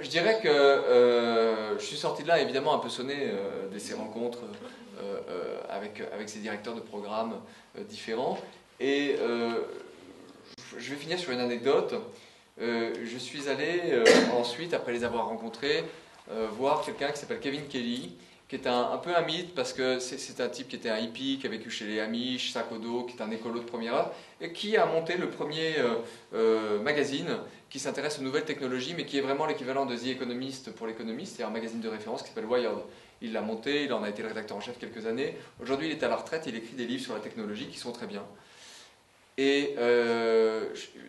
Je dirais que je suis sorti de là évidemment un peu sonné de ces rencontres avec ces directeurs de programmes différents. Et je vais finir sur une anecdote. Je suis allé ensuite, après les avoir rencontrés, voir quelqu'un qui s'appelle Kevin Kelly, qui est un peu un mythe parce que c'est un type qui était un hippie, qui a vécu chez les Amish, sac au dos, qui est un écolo de première heure, et qui a monté le premier magazine qui s'intéresse aux nouvelles technologies, mais qui est vraiment l'équivalent de The Economist pour l'économiste, c'est un magazine de référence qui s'appelle Wired. Il l'a monté, il en a été le rédacteur en chef quelques années. Aujourd'hui, il est à la retraite, il écrit des livres sur la technologie qui sont très bien. Et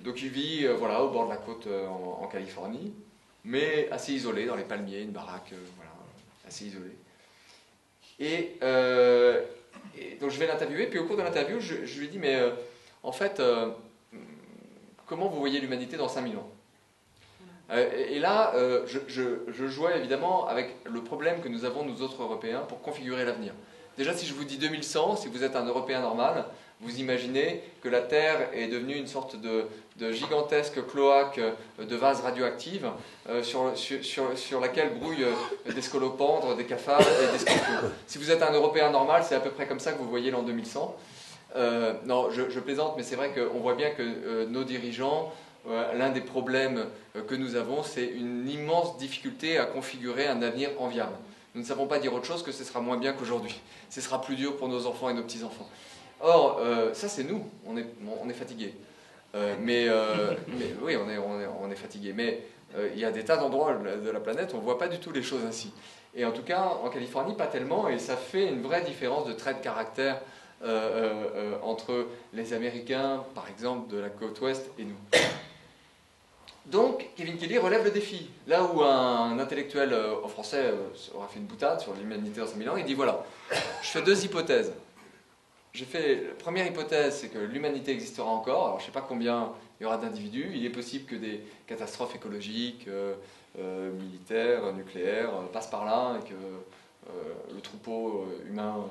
donc il vit voilà, au bord de la côte en Californie, mais assez isolé, dans les palmiers, une baraque, voilà, assez isolé. Et donc je vais l'interviewer, puis au cours de l'interview, je lui dis, mais en fait, comment vous voyez l'humanité dans 5000 ans ? Et là, je jouais évidemment avec le problème que nous avons, nous autres Européens, pour configurer l'avenir. Déjà, si je vous dis 2100, si vous êtes un Européen normal, vous imaginez que la Terre est devenue une sorte de gigantesque cloaque de vases radioactives sur laquelle brouillent des scolopendres, des cafards et des scorpions. Si vous êtes un Européen normal, c'est à peu près comme ça que vous voyez l'an 2100. Non, je plaisante, mais c'est vrai qu'on voit bien que nos dirigeants, l'un des problèmes que nous avons, c'est une immense difficulté à configurer un avenir enviable. Nous ne savons pas dire autre chose que ce sera moins bien qu'aujourd'hui. Ce sera plus dur pour nos enfants et nos petits-enfants. Or, ça c'est nous, on est fatigués. Mais oui, on est fatigués. Mais il y a des tas d'endroits de la planète où on ne voit pas du tout les choses ainsi. Et en tout cas, en Californie, pas tellement, et ça fait une vraie différence de trait de caractère entre les Américains, par exemple, de la côte ouest et nous. Donc, Kevin Kelly relève le défi. Là où un intellectuel français aura fait une boutade sur l'humanité dans 5000 ans, il dit voilà, je fais deux hypothèses. La première hypothèse, c'est que l'humanité existera encore. Alors, je ne sais pas combien il y aura d'individus. Il est possible que des catastrophes écologiques, militaires, nucléaires passent par là et que le troupeau humain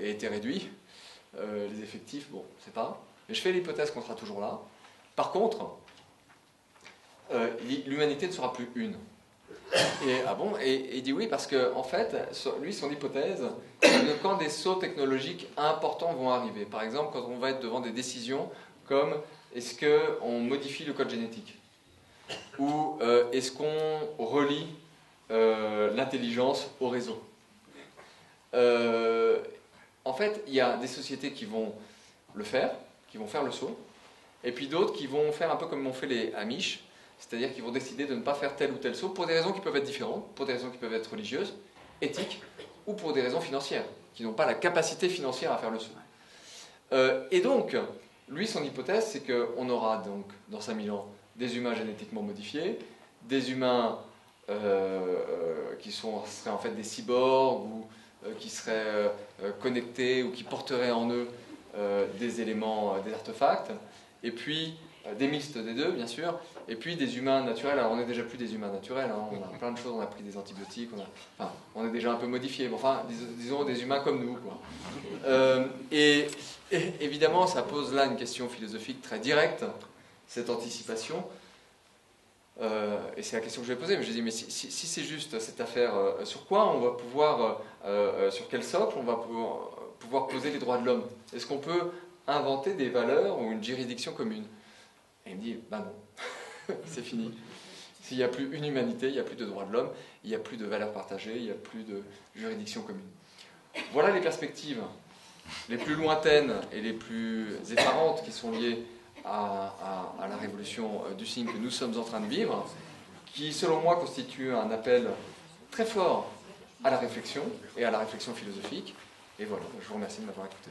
ait été réduit. Les effectifs, bon, je ne sais pas. Mais je fais l'hypothèse qu'on sera toujours là. Par contre, l'humanité ne sera plus une. Et il dit oui parce que en fait, lui, son hypothèse, c'est que quand des sauts technologiques importants vont arriver, par exemple quand on va être devant des décisions comme est-ce qu'on modifie le code génétique ou est-ce qu'on relie l'intelligence au réseau. En fait, il y a des sociétés qui vont le faire, qui vont faire le saut, et puis d'autres qui vont faire un peu comme l'ont fait les Amish. C'est-à-dire qu'ils vont décider de ne pas faire tel ou tel saut pour des raisons qui peuvent être différentes, pour des raisons qui peuvent être religieuses, éthiques, ou pour des raisons financières, qui n'ont pas la capacité financière à faire le saut. Et donc, lui, son hypothèse, c'est qu'on aura donc, dans 5000 ans, des humains génétiquement modifiés, des humains qui seraient en fait des cyborgs, ou qui seraient connectés, ou qui porteraient en eux des éléments, des artefacts, et puis des mixtes des deux, bien sûr, et puis des humains naturels. Alors on n'est déjà plus des humains naturels, hein. On a plein de choses, on a pris des antibiotiques, on est déjà un peu modifiés, mais enfin, disons des humains comme nous, quoi. Et évidemment, ça pose là une question philosophique très directe, cette anticipation, et c'est la question que je vais poser, mais je dis, mais si c'est juste cette affaire, sur quoi on va pouvoir, sur quel socle on va pouvoir poser les droits de l'homme? Est-ce qu'on peut inventer des valeurs ou une juridiction commune? Et il me dit, ben non, c'est fini. S'il n'y a plus une humanité, il n'y a plus de droits de l'homme, il n'y a plus de valeurs partagées, il n'y a plus de juridiction commune. Voilà les perspectives les plus lointaines et les plus effarantes qui sont liées à la révolution du signe que nous sommes en train de vivre, qui, selon moi, constitue un appel très fort à la réflexion et à la réflexion philosophique. Et voilà, je vous remercie de m'avoir écouté.